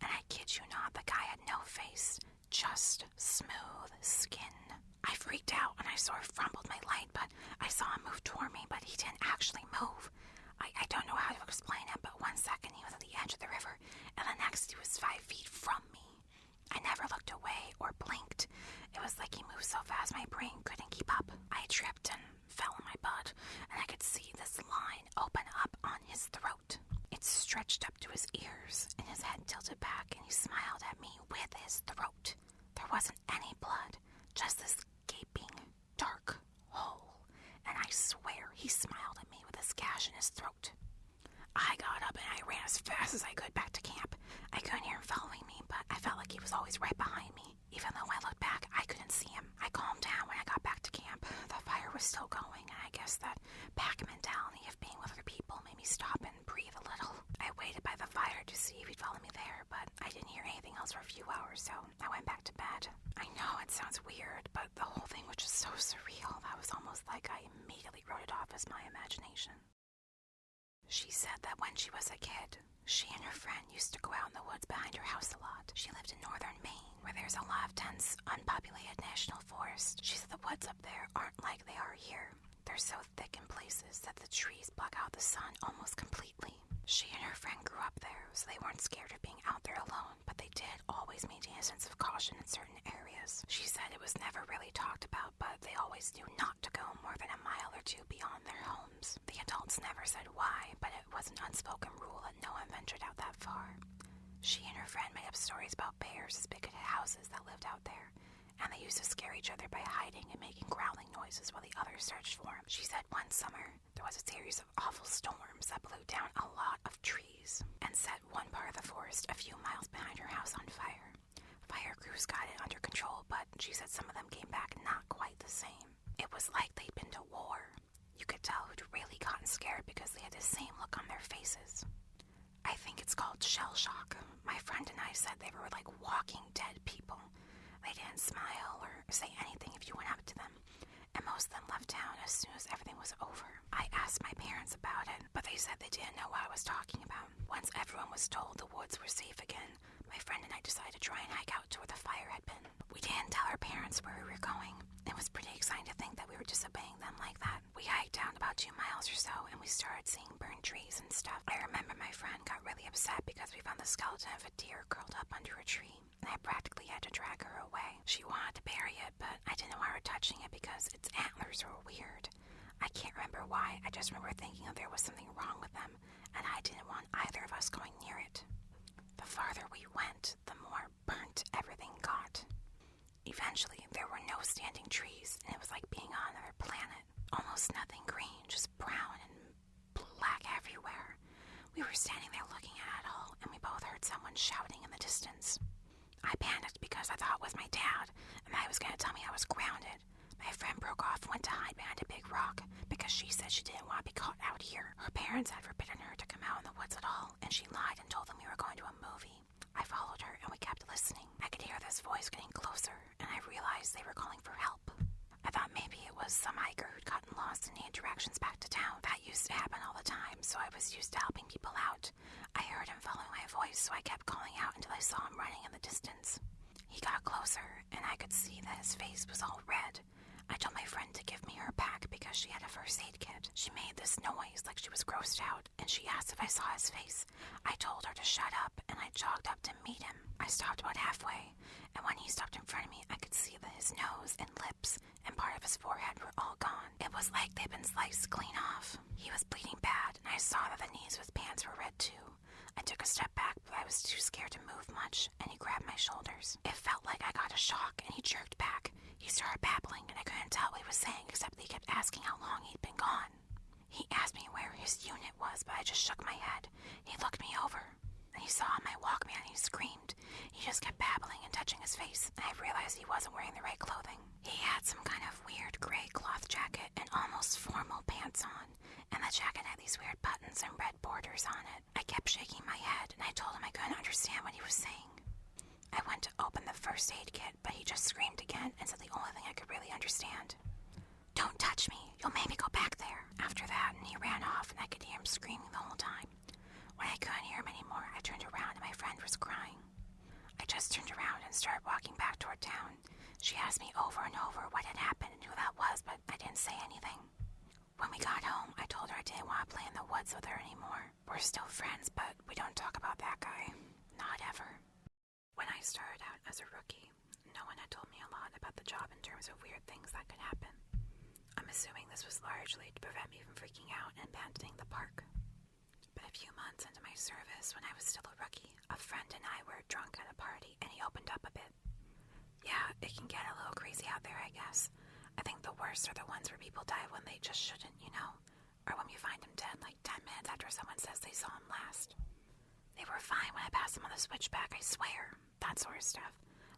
and I kid you not, the guy had no face, just smooth skin. I freaked out, and I sort of fumbled my light, but I saw him move toward me, but he didn't actually move. I don't know how to explain it, but 1 second he was at the edge of the river, and the next he was 5 feet from me. I never looked away or blinked. It was like he moved so fast my brain couldn't keep up. I tripped and fell on my butt, and I could see this line open up on his throat. It stretched up to his ears, and his head tilted back, and he smiled at me with his throat. There wasn't any blood, just this gaping, dark hole, and I swear he smiled at me with this gash in his throat. I got up and I ran as fast as I could back to camp. I couldn't hear him following me, but I felt like he was always right behind me. Even though I looked back, I couldn't see him. I calmed down when I got back to camp. The fire was still going, and I guess that pack mentality of being with other people made me stop and breathe a little. I waited by the fire to see if he'd follow me there, but I didn't hear anything else for a few hours, so I went back to bed. I know it sounds weird, but the whole thing was just so surreal that it was almost like I immediately wrote it off as my imagination. She said that when she was a kid, she and her friend used to go out in the woods behind her house a lot. She lived in northern Maine, where there's a lot of dense, unpopulated national forest. She said the woods up there aren't like they are here. They're so thick in places that the trees block out the sun almost completely. She and her friend grew up there, so they weren't scared of being out there alone, but they did always maintain a sense of caution in certain areas. She said it was never really talked about, but they always knew not to go more than a mile or two beyond their homes. The adults never said why, but it was an unspoken rule that no one ventured out that far. She and her friend made up stories about bears as big as houses that lived out there, and they used to scare each other by hiding and making growling noises while the others searched for them. She said one summer, there was a series of awful storms that blew down a lot of trees and set one part of the forest a few miles behind her house on fire. Fire crews got it under control, but she said some of them came back not quite the same. It was like they'd been to war. You could tell who'd really gotten scared because they had the same look on their faces. I think it's called shell shock. My friend and I said they were like walking dead people. They didn't smile or say anything if you went up to them, and most of them left town as soon as everything was over. I asked my parents about it, but they said they didn't know what I was talking about. Once everyone was told the woods were safe again, my friend and I decided to try and hike out to where the fire had been. We didn't tell our parents where we were going. It was pretty exciting to think that we were disobeying them like that. We hiked down about 2 miles or so, and we started seeing burned trees and stuff. I remember my friend got really upset because we found the skeleton of a deer curled up under a tree, and I practically had to drag her away. She wanted to bury it, but I didn't want her touching it because its antlers were weird. I can't remember why, I just remember thinking that there was something wrong with them, and I didn't want either of us going near it. The farther we went, the more burnt everything got. Eventually, there were no standing trees, and it was like being on another planet. Almost nothing green, just brown and black everywhere. We were standing there looking at it all, and we both heard someone shouting in the distance. I panicked because I thought it was my dad, and I was going to tell me I was grounded. My friend broke off and went to hide behind a big rock because she said she didn't want to be caught out here. Her parents had forbidden her to come out in the woods at all, and she lied and told them we were going to a movie. I followed her, and we kept listening. I could hear this voice getting closer, and I realized they were calling for help. I thought maybe it was some hiker who'd gotten lost and needed directions back to town. That used to happen all the time, so I was used to helping people out. I heard him following my voice, so I kept calling out until I saw him running in the distance. He got closer, and I could see that his face was all red. I told my friend to give me her pack because she had a first aid kit. She made this noise like she was grossed out, and she asked if I saw his face. I told her to shut up, and I jogged up to meet him. I stopped about halfway, and when he stopped in front of me, I could see that his nose and lips and part of his forehead were all gone. It was like they'd been sliced clean off. He was bleeding bad, and I saw that the knees of his pants were red too. I took a step back, but I was too scared to move much, and he grabbed my shoulders. It felt like I got a shock, and he jerked back. He started babbling, and I couldn't tell what he was saying, except that he kept asking how long he'd been gone. He asked me where his unit was, but I just shook my head. He looked me over, and he saw my Walkman, and he screamed. He just kept babbling and touching his face, and I realized he wasn't wearing the right clothing. He had some kind of weird gray cloth jacket and almost formal pants on, and the jacket had these weird buttons and red borders on it. I kept shaking my head, and I told him I couldn't understand what he was saying. I went to open the first aid kit, but he just screamed again and said the only thing I could really understand. "Don't touch me, you'll make me go back there." After that, and he ran off, and I could hear him screaming the whole time. When I couldn't hear him anymore, I turned around and my friend was crying. I just turned around and started walking back toward town. She asked me over and over what had happened and who that was, but I didn't say anything. When we got home, I told her I didn't want to play in the woods with her anymore. We're still friends, but we don't talk about that guy. Not ever. When I started out as a rookie, no one had told me a lot about the job in terms of weird things that could happen. I'm assuming this was largely to prevent me from freaking out and abandoning the park. But a few months into my service, when I was still a rookie, a friend and I were drunk at a party, and he opened up a bit. Yeah, it can get a little crazy out there, I guess. I think the worst are the ones where people die when they just shouldn't, you know? Or when you find them dead like 10 minutes after someone says they saw him last. They were fine when I passed them on the switchback, I swear. That sort of stuff.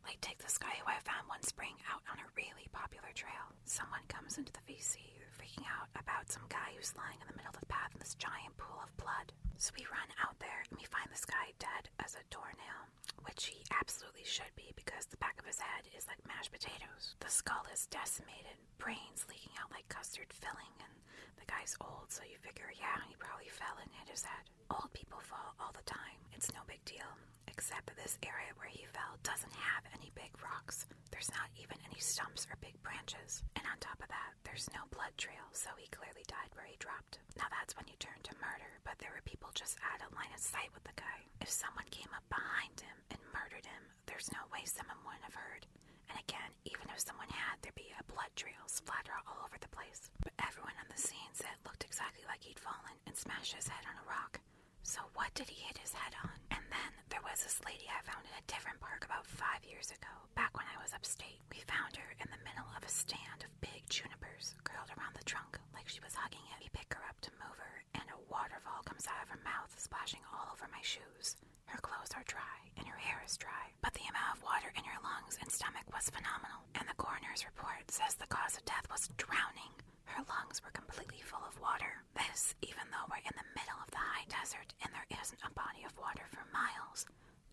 Like take this guy who I found one spring out on a really popular trail. Someone comes into the VC freaking out about some guy who's lying in the middle of the path in this giant pool of blood. So we run out there and we find this guy dead as a doornail, which he absolutely should be because the back of his head is like mashed potatoes. The skull is decimated, brains leaking out like custard filling, and the guy's old, so you figure, yeah, he probably fell and hit his head. Old people fall all the time. It's no big deal. Except that this area where he fell doesn't have any big rocks. There's not even any stumps or big branches. And on top of that, there's no blood trail, so he clearly died where he dropped. Now that's when you turn to murder, but there were people just out of line of sight with the guy. If someone came up behind him and murdered him, there's no way someone wouldn't have heard. And again, even if someone had, there'd be a blood trail splattered all over the place. But everyone on the scene said it looked exactly like he'd fallen and smashed his head on a rock. So what did he hit his head on? And then there was this lady I found in a different park about 5 years ago, back when I was upstate. We found her in the middle of a stand of big junipers curled around the trunk like she was hugging it. We pick her up to move her, and a waterfall comes out of her mouth, splashing all over my shoes. Her clothes are dry, and her hair is dry, but the amount of water in her lungs and stomach was phenomenal, and the coroner's report says the cause of death was drowning. Her lungs were completely full of water. This, even though we're in the middle of the high desert and there isn't a body of water for miles.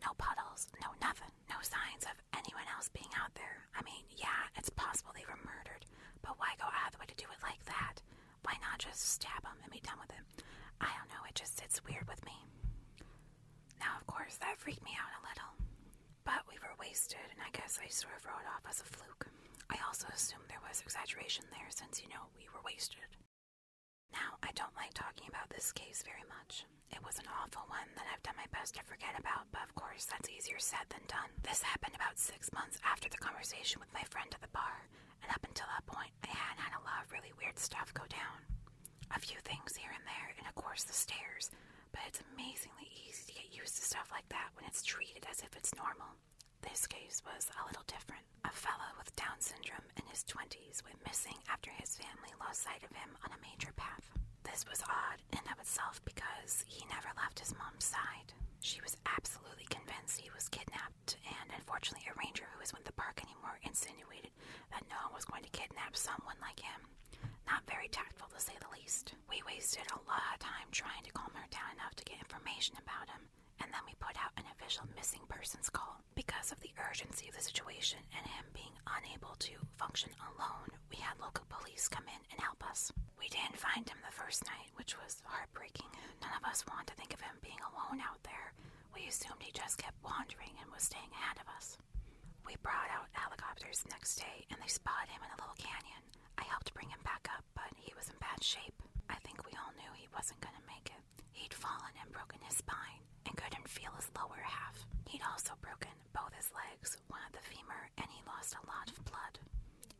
No puddles, no nothing, no signs of anyone else being out there. I mean, yeah, it's possible they were murdered, but why go out of the way to do it like that? Why not just stab them and be done with it? I don't know, it just sits weird with me. Now, of course, that freaked me out a little. But we were wasted, and I guess I sort of wrote it off as a fluke. I also assumed there was exaggeration there since, we were wasted. Now, I don't like talking about this case very much. It was an awful one that I've done my best to forget about, but of course that's easier said than done. This happened about 6 months after the conversation with my friend at the bar, and up until that point, I hadn't had a lot of really weird stuff go down. A few things here and there, and of course the stares, but it's amazingly easy to get used to stuff like that when it's treated as if it's normal. This case was a little different. A fellow with Down syndrome in his 20s went missing after his family lost sight of him on a major path. This was odd in and of itself because he never left his mom's side. She was absolutely convinced he was kidnapped, and unfortunately a ranger who was with the park anymore insinuated that no one was going to kidnap someone like him. Not very tactful, to say the least. We wasted a lot of time trying to calm her down enough to get information about him, and then we put out an official missing persons call. Because of the urgency of the situation and him being unable to function alone, we had local police come in and help us. We didn't find him the first night, which was heartbreaking. None of us wanted to think of him being alone out there. We assumed he just kept wandering and was staying ahead of us. We brought out helicopters the next day, and they spotted him in a little canyon. I helped bring him back up, but he was in bad shape. I think we all knew he wasn't going to make it. He'd fallen and broken his spine and couldn't feel his lower half. He'd also broken both his legs, one at the femur, and he lost a lot of blood.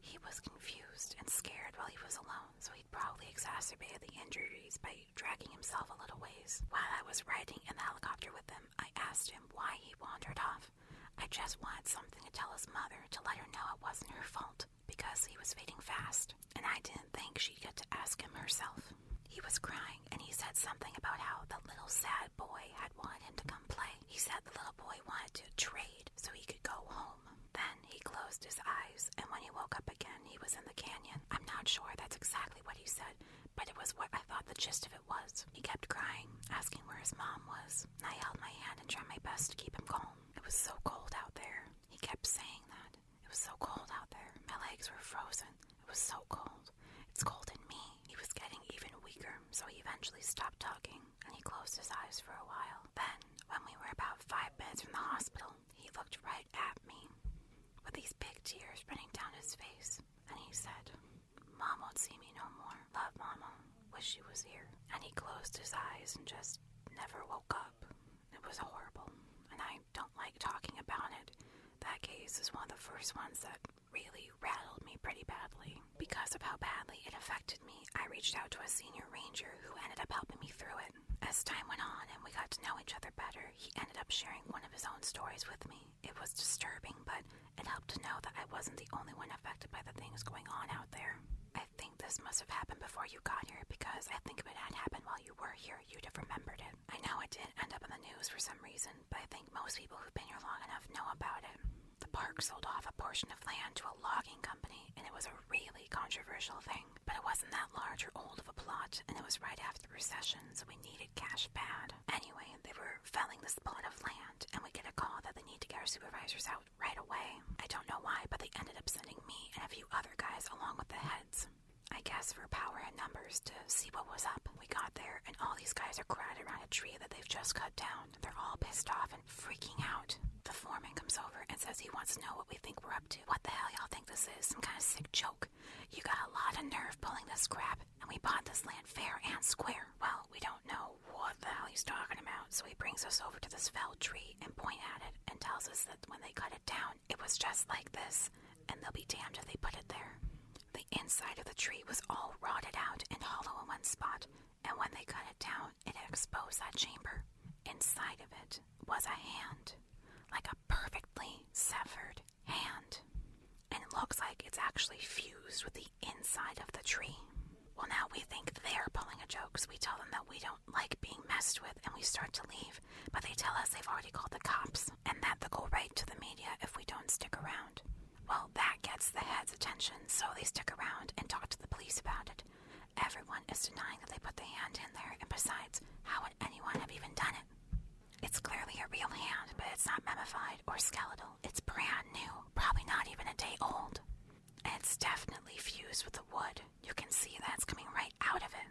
He was confused and scared while he was alone, so he'd probably exacerbated the injuries by dragging himself a little ways. While I was riding in the helicopter with him, I asked him why he wandered off. I just wanted something to tell his mother to let her know it wasn't her fault, because he was fading fast, and I didn't think she'd get to ask him herself. He was crying, and he said something about how the little sad boy had wanted him to come play. He said the little boy wanted to trade so he could go home. Then he closed his eyes, and when he woke up again, he was in the canyon. I'm not sure that's exactly what he said, but it was what I thought the gist of it was. He kept crying, asking where his mom was, and I held my hand and tried my best to keep him calm. It was so cold out there. He kept saying that. It was so cold out there. My legs were frozen. It was so cold. It's cold in me. He was getting even weaker, so he eventually stopped talking, and he closed his eyes for a while. Then, when we were about 5 minutes from the hospital, he looked right at me, with these big tears running down his face, and he said, "Mom won't see me no more. Love, Mama. Wish she was here." And he closed his eyes and just never woke up. It was horrible, and I don't like talking about it. That case is one of the first ones that really rattled me pretty badly. Because of how badly it affected me, I reached out to a senior ranger who ended up helping me through it. As time went on and we got to know each other better, he ended up sharing one of his own stories with me. It was disturbing, but it helped to know that I wasn't the only one affected by the things going on out there. I think this must have happened before you got here, because I think if it had happened while you were here, you'd have remembered it. I know it didn't end up in the news for some reason, but I think most people who've been here long enough know about it. The park sold off a portion of land to a logging company, and it was a really controversial thing. But it wasn't that large or old of a plot, and it was right after the recession, so we needed cash bad. Anyway, they were felling this plot of land, and we get a call that they need to get our supervisors out right away. I don't know why, but they ended up sending me and a few other guys along with the heads. I guess for power and numbers to see what was up. We got there, and all these guys are crowded around a tree that they've just cut down. They're all pissed off and freaking out. The foreman comes over and says he wants to know what we think we're up to. What the hell y'all think this is? Some kind of sick joke? You got a lot of nerve pulling this crap, and we bought this land fair and square. Well, we don't know what the hell he's talking about, so he brings us over to this felled tree and point at it and tells us that when they cut it down, it was just like this, and they'll be damned if they put it there. The inside of the tree was all rotted out and hollow in one spot, and when they cut it down, it exposed that chamber. Inside of it was a hand, like a perfectly severed hand. And it looks like it's actually fused with the inside of the tree. Well, now we think they're pulling a joke, so we tell them that we don't like being messed with, and we start to leave. But they tell us they've already called the cops, and that they'll go right to the media if we don't stick around. Well, that gets the head's attention, so they stick around and talk to the police about it. Everyone is denying that they put the hand in there, and besides, how would anyone have even done it? It's clearly a real hand, but it's not mummified or skeletal. It's brand new, probably not even a day old. And it's definitely fused with the wood. You can see that it's coming right out of it.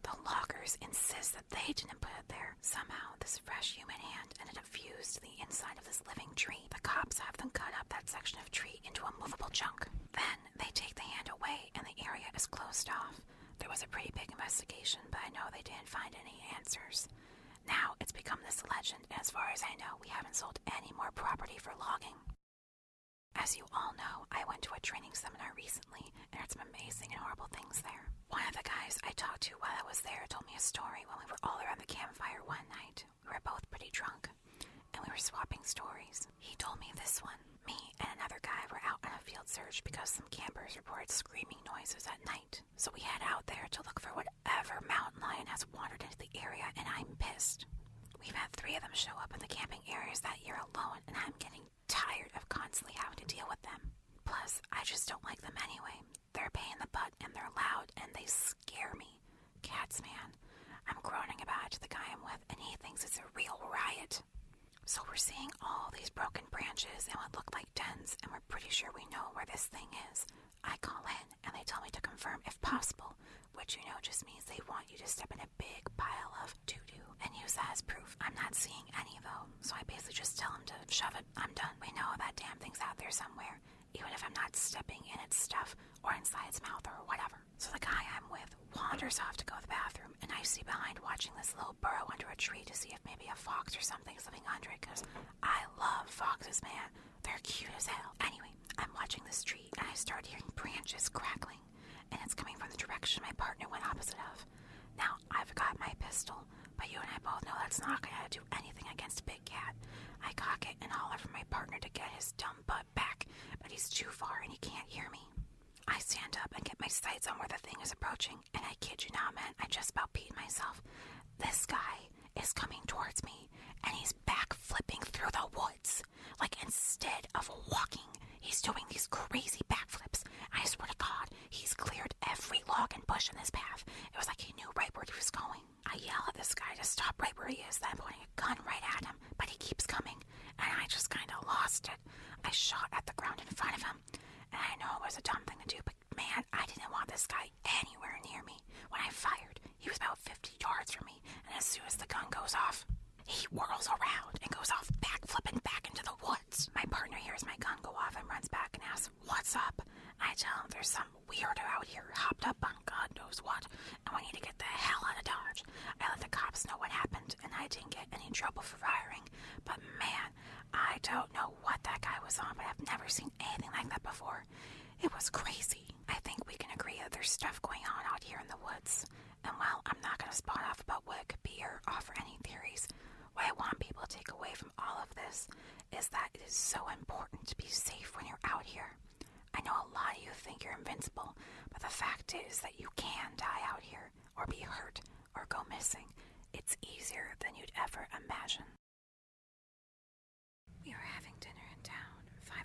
The loggers insist that they didn't put it there. Somehow, this fresh human hand ended up fused to the inside of this living tree. The cops have them cut up that section of tree into a movable chunk. Then, they take the hand away and the area is closed off. There was a pretty big investigation, but I know they didn't find any answers. Now, it's become this legend, and as far as I know, we haven't sold any more property for logging. As you all know, I went to a training seminar recently, and heard some amazing and horrible things there. One of the guys I talked to while I was there told me a story when we were all around the campfire one night. We were both pretty drunk, and we were swapping stories. He told me this one. Me and another guy were out on a field search because some campers reported screaming noises at night. So we head out there to look for whatever mountain lion has wandered into the area, and I'm pissed. We've had 3 of them show up in the camping areas that year alone, and I'm getting tired of constantly having to deal with them. Plus, I just don't like them anyway. They're a pain in the butt, and they're loud, and they scare me. Cats, man. I'm groaning about it to the guy I'm with, and he thinks it's a real riot. So we're seeing all these broken branches and what look like dens, and we're pretty sure we know where this thing is. I call in, and they tell me to confirm if possible, which just means they want you to step in a big pile of doo-doo and use that as proof. I'm not seeing any, though, so I basically just tell them to shove it. I'm done. We know that damn thing's out there somewhere, even if I'm not stepping in its stuff or inside its mouth or whatever. So the guy I'm with wanders off to go to the bathroom, and I see behind watching this little burrow under a tree to see if maybe a fox or something's living under it, because I love foxes, man. They're cute as hell. Anyway, I'm watching this tree, and I start hearing branches crackling, and it's coming from the direction my partner went opposite of. Now, I've got my pistol, but you and I both know that's not going to do anything against a big cat. I cock it and holler for my partner to get his dumb butt back, but he's too far and he can't hear me. I stand up and get my sights on where the thing is approaching, and I kid you not, man, I just about peed myself. This guy is coming towards me, and he's back-flipping through the woods. Like, instead of walking, he's doing these crazy backflips. I swear to God, he's cleared every log and bush in his path. It was like he knew right where he was going. I yell at this guy to stop right where he is, then I'm pointing a gun right at him, but he keeps coming, and I just kind of lost it. I shot at the ground in front of him, and I know it was a dumb thing to do, but man, I didn't want this guy anywhere near me. When I fired, he was about 50 yards from me, and as soon as the gun goes off, he whirls around and goes off backflipping back into the woods. My partner hears my gun go off and runs back and asks, "What's up?" I tell him there's some weirdo out here hopped up on God knows what, and we need to get the hell out of Dodge. I let the cops know what happened, and I didn't get any trouble for firing, but man, I don't know what that guy was on, but I've never seen anything like that before. It was crazy. I think we can agree that there's stuff going on out here in the woods, and while I'm not going to spout off about what it could be or offer any theories, what I want people to take away from all of this is that it is so important to be safe when you're out here. I know a lot of you think you're invincible, but the fact is that you can die out here, or be hurt, or go missing. It's easier than you'd ever imagine. We were having dinner in town, 5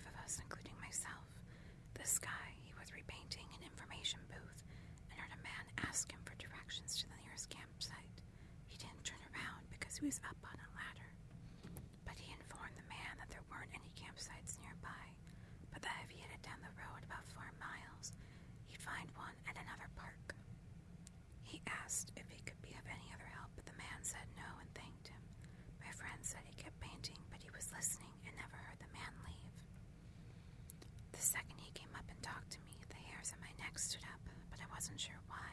this guy. He was repainting an information booth and heard a man ask him for directions to the nearest campsite. He didn't turn around because he was up on a ladder, but he informed the man that there weren't any campsites nearby, but that if he headed down the road about 4 miles, he'd find one at another park. He asked if he could be of any other help, but the man said no and thanked him. My friend said he kept painting, but he was listening and never heard the man leave. The second he came up and talked to me, the hairs on my neck stood up, but I wasn't sure why.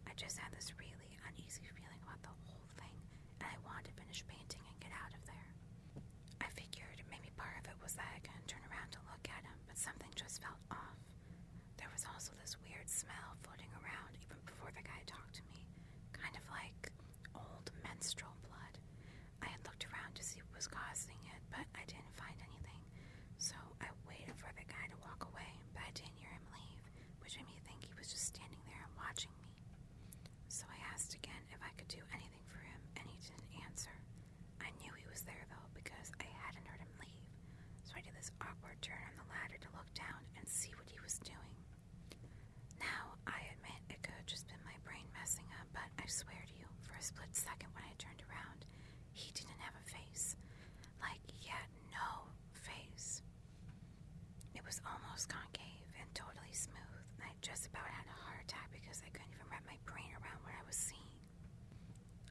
I just had this really uneasy feeling about the whole thing, and I wanted to finish painting and get out of there. I figured maybe part of it was that I couldn't turn around to look at him, but something just felt off. There was also this weird smell floating around even before the guy talked to me, kind of like old menstrual blood. I had looked around to see what was causing it, but I didn't find anything, so I waited for the guy to walk away, but I didn't hear him leave, which made me think he was just standing there and watching me. So I asked again if I could do anything for him, and he didn't answer. I knew he was there though because I hadn't heard him leave, so I did this awkward turn on the ladder to look down and see what he was doing. Now, I admit it could have just been my brain messing up, but I swear to you, for a split second when I turned around, he didn't have a face. Like, he had no face. It was almost concave and totally smooth, and I just about had a heart attack because I couldn't even wrap my brain around what I was seeing.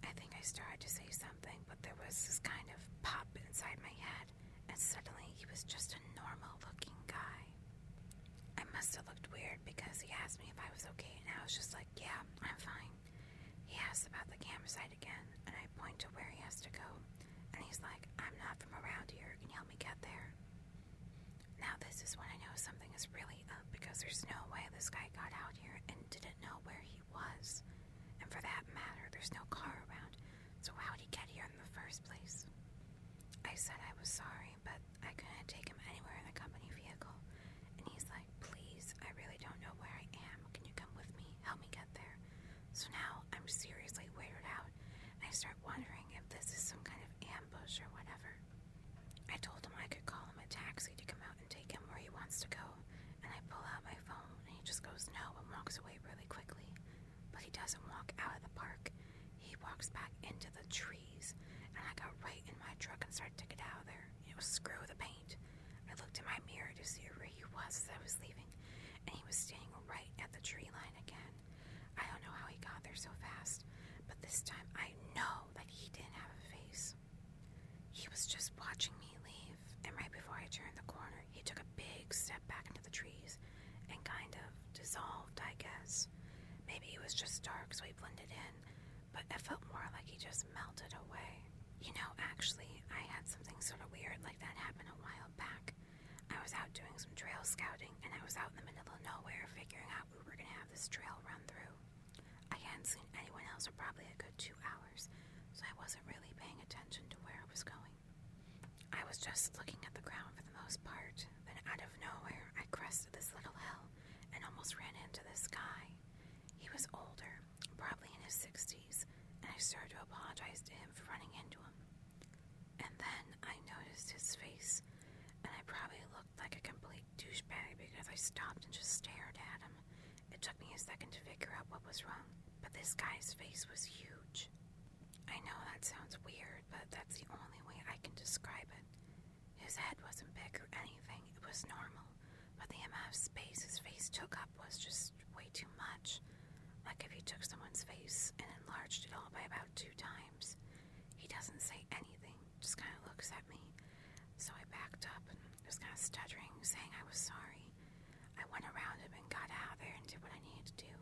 I think I started to say something, but there was this kind of pop inside my head, and suddenly he was just a normal-looking guy. I must have looked weird because he asked me if I was okay, and I was just like, yeah, I'm fine. He asked about the campsite again, and I point to where he has to go, and he's like, I'm not from around here, can you help me get there? Now this is when I know something is really up, because there's no way this guy got out here and didn't know where he was. And for that matter, there's no car around, so how'd he get here in the first place? I said I was sorry, but I couldn't take him anywhere in the company vehicle. And he's like, please, I really don't know where I am. Can you come with me? Help me get there. So now I'm seriously weirded out, and I start wondering if this is some kind of ambush or whatever. I told him I could call him a taxi to come out and take him where he wants to go, and I pull out my phone, and he just goes no and walks away really quickly. But he doesn't walk out of the park. He walks back into the trees, and I got right in my truck and started to get out of there. It was screw the paint. I looked in my mirror to see where he was as I was leaving, and he was standing right at the tree line again. I don't know how he got there so fast, but this time I know that he didn't have a face. He was just watching me leave, and right before I turned the corner, he took a big step back into the trees and kind of dissolved, I guess. Maybe it was just dark, so he blended in, but it felt more like he just melted away. You know, actually, I had something sort of weird like that happen a while back. I was out doing some trail scouting, and I was out in the middle of nowhere figuring out we were going to have this trail run through. I hadn't seen anyone else for probably a good 2 hours, so I wasn't really paying attention to where I was going. I was just looking at the ground for the most part. Then out of nowhere, I crested this little hill and almost ran into this guy. He was older, probably in his 60s, and I started to apologize to him for running into him. And then I noticed his face, and I probably looked like a complete douchebag because I stopped and just stared at him. It took me a second to figure out what was wrong, but this guy's face was huge. I know that sounds weird, but that's the only way I can describe it. His head wasn't big or anything, it was normal, but the amount of space his face took up was just way too much. Like if you took someone's face and enlarged it all by about 2 times. He doesn't say anything, just kind of looks at me. So I backed up and was kind of stuttering, saying I was sorry. I went around him and got out of there and did what I needed to do.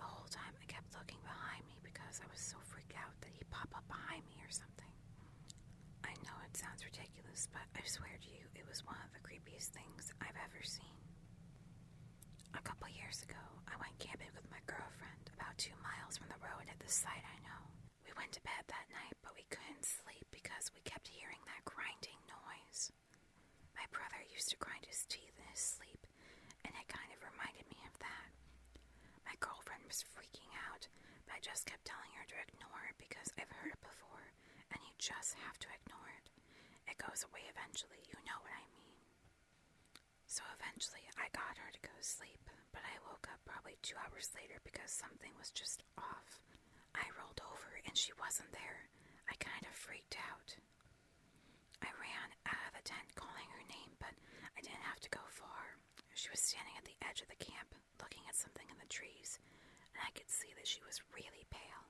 The whole time I kept looking behind me because I was so freaked out that he'd pop up behind me or something. I know it sounds ridiculous, but I swear to you, it was one of the creepiest things I've ever seen. A couple years ago, I went camping with my girlfriend about 2 miles from the road at this site I know. We went to bed that night, but we couldn't sleep because we kept hearing that grinding noise. My brother used to grind his teeth in his sleep, and it kind of reminded me of that. My girlfriend was freaking out, but I just kept telling her to ignore it because I've heard it before, and you just have to ignore it. It goes away eventually, you know what I mean. So eventually I got her to go to sleep, but I woke up probably 2 hours later because something was just off. I rolled over and she wasn't there. I kind of freaked out. I ran out of the tent calling her name, but I didn't have to go far. She was standing at the edge of the camp, looking at something in the trees, and I could see that she was really pale.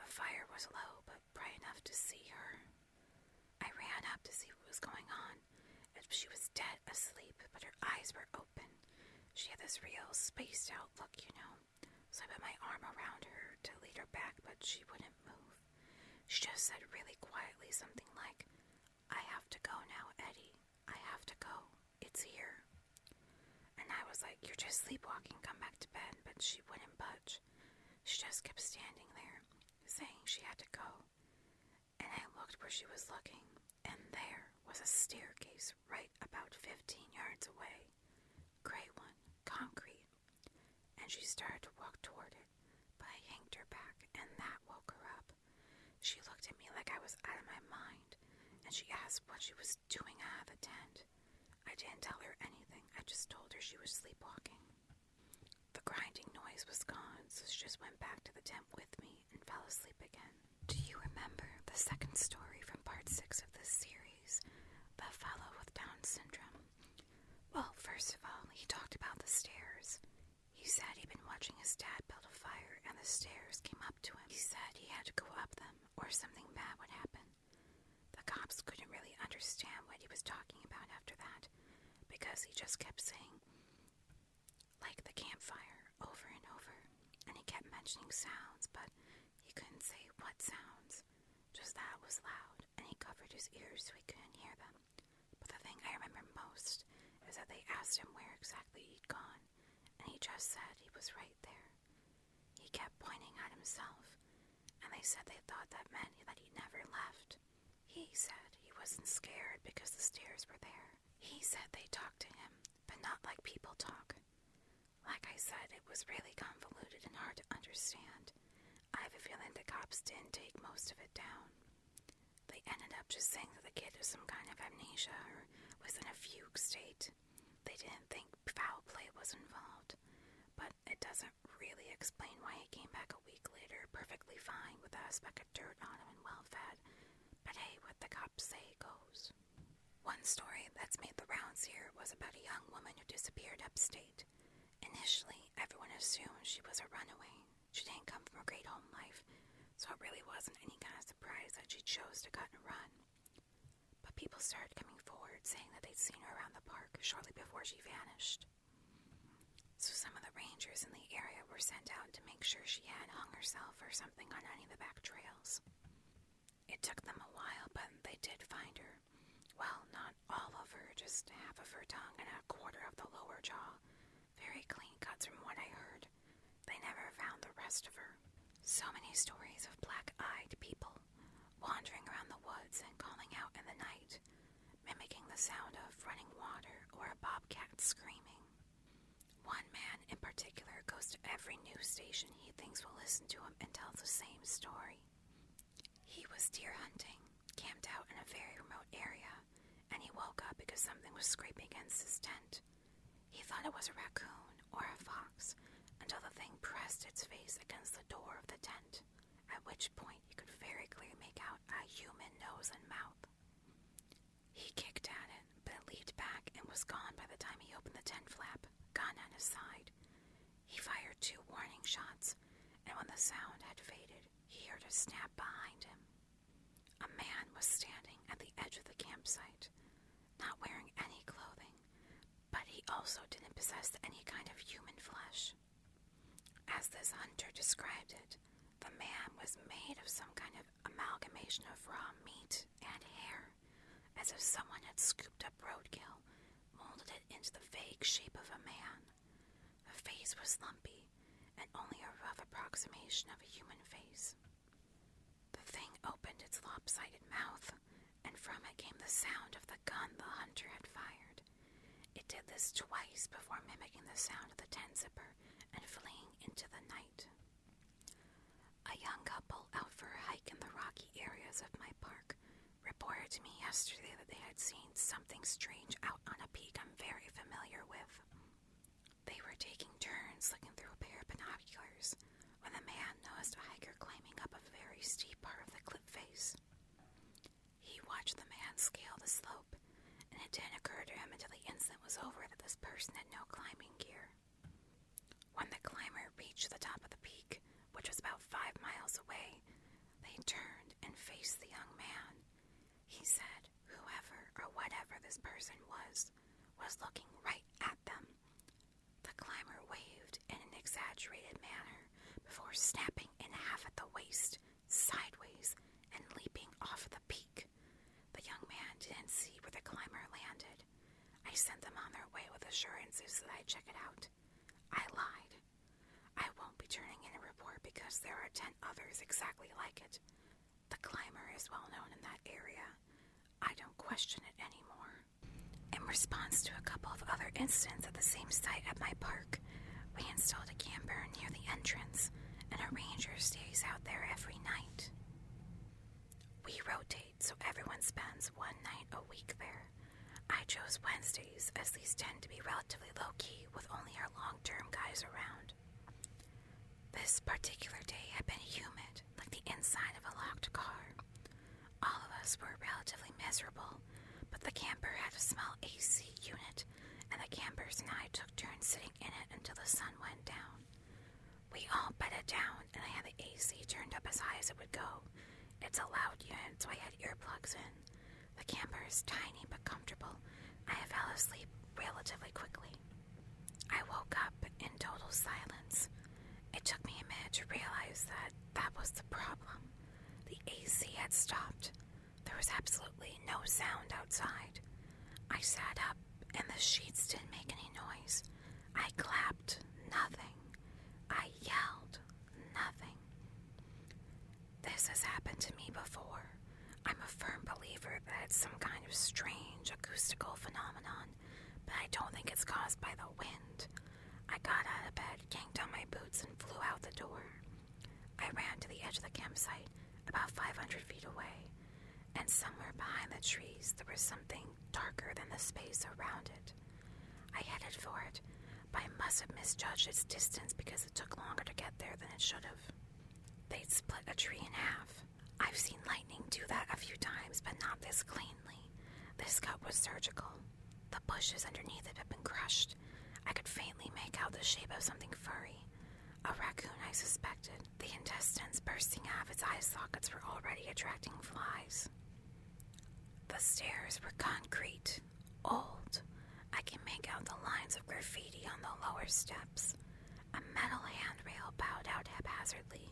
The fire was low, but bright enough to see her. I ran up to see what was going on. She was dead asleep, but her eyes were open. She had this real spaced out look, So I put my arm around her to lead her back, but she wouldn't move. She just said really quietly something like, "I have to go now, Eddie. I have to go. It's here." And I was like, "You're just sleepwalking. Come back to bed." But she wouldn't budge. She just kept standing there, saying she had to go. And I looked where she was looking, and there was a staircase right about 15 yards away. Gray one, concrete. And she started to walk toward it, but I yanked her back, and that woke her up. She looked at me like I was out of my mind, and she asked what she was doing out of the tent. I didn't tell her anything. I just told her she was sleepwalking. The grinding noise was gone, so she just went back to the tent with me and fell asleep again. Do you remember the second story from part 6 of this series, the fellow with Down syndrome? Well, first of all, he talked about the stairs. He said he'd been watching his dad build a fire and the stairs came up to him. He said he had to go up them or something bad would happen. The cops couldn't really understand what he was talking about after that because he just kept saying, like the campfire, over and over. And he kept mentioning sounds, but he couldn't say what sounds. Just that it was loud, and he covered his ears so he couldn't hear them. But the thing I remember most is that they asked him where exactly he'd gone, and he just said he was right there. He kept pointing at himself, and they said they thought that meant that he never left. He said he wasn't scared because the stairs were there. He said they talked to him, but not like people talk. Like I said, it was really convoluted and hard to understand. I have a feeling the cops didn't take most of it down. They ended up just saying that the kid was some kind of amnesia or was in a fugue state. They didn't think foul play was involved, but it doesn't really explain why he came back a week later perfectly fine with a speck of dirt on him and well-fed. But hey, what the cops say goes. One story that's made the rounds here was about a young woman who disappeared upstate. Initially, everyone assumed she was a runaway. She didn't come from a great home life, so it really wasn't any kind of surprise that she chose to cut and run. But people started coming forward saying that they'd seen her around the park shortly before she vanished. So some of the rangers in the area were sent out to make sure she hadn't hung herself or something on any of the back trails. It took them a while, but they did find her. Well, not all of her, just half of her tongue and a quarter of the lower jaw. Very clean cuts from what I heard. They never found the rest of her. So many stories of black-eyed people wandering around the woods and calling out in the night, mimicking the sound of running water or a bobcat screaming. One man in particular goes to every news station he thinks will listen to him and tells the same story. He was deer hunting, camped out in a very remote area, and he woke up because something was scraping against his tent. He thought it was a raccoon or a fox until the thing pressed its face against the door of the tent, at which point he could very clearly make out a human nose and mouth. He kicked at it, but it leaped back and was gone by the time he opened the tent flap, gun at his side. He fired 2 warning shots, and when the sound had faded, he heard a snap behind him. A man was standing at the edge of the campsite, not wearing any clothing, but he also didn't possess any kind of human flesh. As this hunter described it, the man was made of some kind of amalgamation of raw meat and hair, as if someone had scooped up roadkill, molded it into the vague shape of a man. The face was lumpy, and only a rough approximation of a human face. The thing opened its lopsided mouth, and from it came the sound of the gun the hunter had fired. It did this twice before mimicking the sound of the tent zipper and fleeing into the night. A young couple out for a hike in the rocky areas of my park reported to me yesterday that they had seen something strange out on a peak I'm very familiar was a hiker climbing up a very steep part of the cliff face. He watched the man scale the slope, and it didn't occur to him until the incident was over that this person had no climbing gear. When the climber reached the top of the peak, which was about 5 miles away, they turned and faced the young man. He said whoever or whatever this person was looking right at them. The climber waved in an exaggerated manner before snapping in half at the waist, sideways, and leaping off the peak. The young man didn't see where the climber landed. I sent them on their way with assurances that I'd check it out. I lied. I won't be turning in a report because there are 10 others exactly like it. The climber is well known in that area. I don't question it anymore. In response to a couple of other incidents at the same site at my park, we installed a camper near the entrance, and a ranger stays out there every night. We rotate, so everyone spends one night a week there. I chose Wednesdays, as these tend to be relatively low-key with only our long-term guys around. This particular day had been humid, like the inside of a locked car. All of us were relatively miserable, but the camper had a small AC unit, and the campers and I took turns sitting in it until the sun went down. We all bedded down, and I had the AC turned up as high as it would go. It's a loud unit, so I had earplugs in. The camper is tiny but comfortable. I fell asleep relatively quickly. I woke up in total silence. It took me a minute to realize that was the problem. The AC had stopped. There was absolutely no sound outside. I sat up, and the sheets didn't make any noise. I clapped, nothing. I yelled, nothing. This has happened to me before. I'm a firm believer that it's some kind of strange acoustical phenomenon, but I don't think it's caused by the wind. I got out of bed, yanked on my boots, and flew out the door. I ran to the edge of the campsite, about 500 feet away, and somewhere behind the trees there was something darker than the space around it. I headed for it, but I must have misjudged its distance because it took longer to get there than it should have. They'd split a tree in half. I've seen lightning do that a few times, but not this cleanly. This cut was surgical. The bushes underneath it had been crushed. I could faintly make out the shape of something furry. A raccoon, I suspected. The intestines bursting out of its eye sockets were already attracting flies. The stairs were concrete, old. I can make out the lines of graffiti on the lower steps. A metal handrail bowed out haphazardly.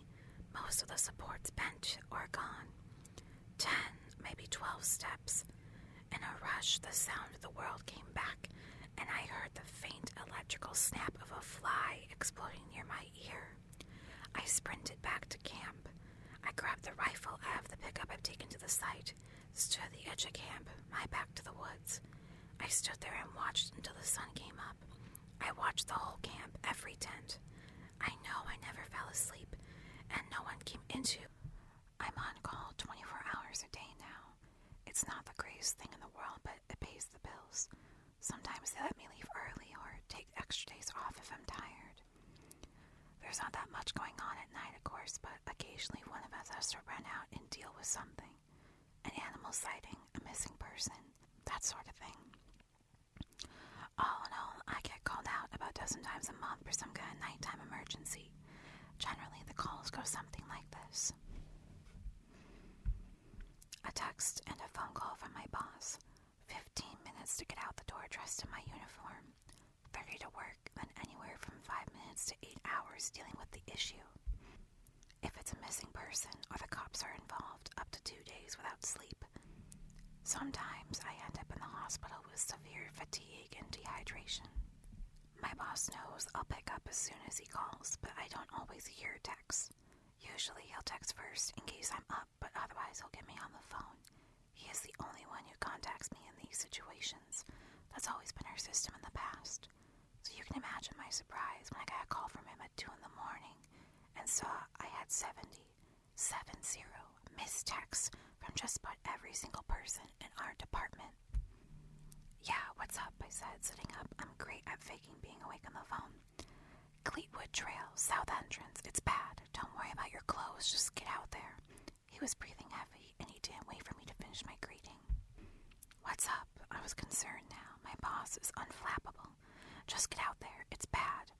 Most of the supports bent or gone. 10, maybe 12 steps. In a rush, the sound of the world came back, and I heard the faint electrical snap of a fly exploding near my ear. I sprinted back to camp. I grabbed the rifle out of the pickup I've taken to the site, stood at the edge of camp, my back to the woods. I stood there and watched until the sun came up. I watched the whole camp, every tent. I know I never fell asleep, and no one came into. I'm on call 24 hours a day now. It's not the greatest thing in the world, but it pays the bills. Sometimes they let me leave early or take extra days off if I'm tired. There's not that much going on at night, of course, but occasionally one of us has to run out and deal with something. An animal sighting, a missing person, that sort of thing. All in all, I get called out about a dozen times a month for some kind of nighttime emergency. Generally, the calls go something like this. A text and a phone call from my boss. 15 minutes to get out the door dressed in my uniform. 30 to work, then anywhere from 5 minutes to 8 hours dealing with the issue. If it's a missing person or the cops are involved, up to 2 days without sleep. Sometimes I end up in the hospital with severe fatigue and dehydration. My boss knows I'll pick up as soon as he calls, but I don't always hear texts. Usually he'll text first in case I'm up, but otherwise he'll get me on the phone. He is the only one who contacts me in these situations. That's always been our system in the past. So you can imagine my surprise when I got a call from him at 2 in the morning and saw I had 70 missed texts from just about every single person in our department. Yeah, what's up? I said, sitting up. I'm great at faking being awake on the phone. Cleetwood Trail, south entrance. It's bad. Don't worry about your clothes. Just get out there. He was breathing heavy, and he didn't wait for me to finish my greeting. What's up? I was concerned now. My boss is unflappable. Just get out there. It's bad.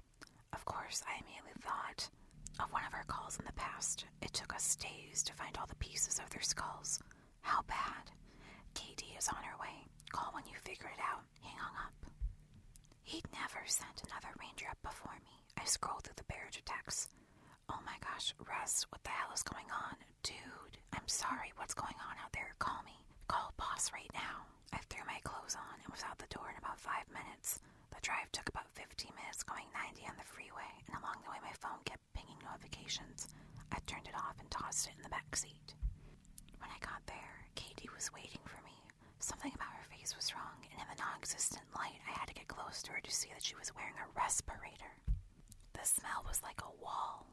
Of course, I immediately thought of one of our calls in the past. It took us days to find all the pieces of their skulls. How bad? Katie is on her way. Call when you figure it out. He hung up. He'd never sent another ranger up before me. I scrolled through the barrage of texts. Oh my gosh, Russ, what the hell is going on? Dude, I'm sorry, what's going on out there? Call me. Call boss right now. I threw my clothes on and was out the door in about 5 minutes. The drive took about 15 minutes going 90 on the freeway, and along the way my phone kept pinging notifications. I turned it off and tossed it in the back seat. When I got there, Katie was waiting for me. Something about her face was wrong, and in the non-existent light, I had to get close to her to see that she was wearing a respirator. The smell was like a wall.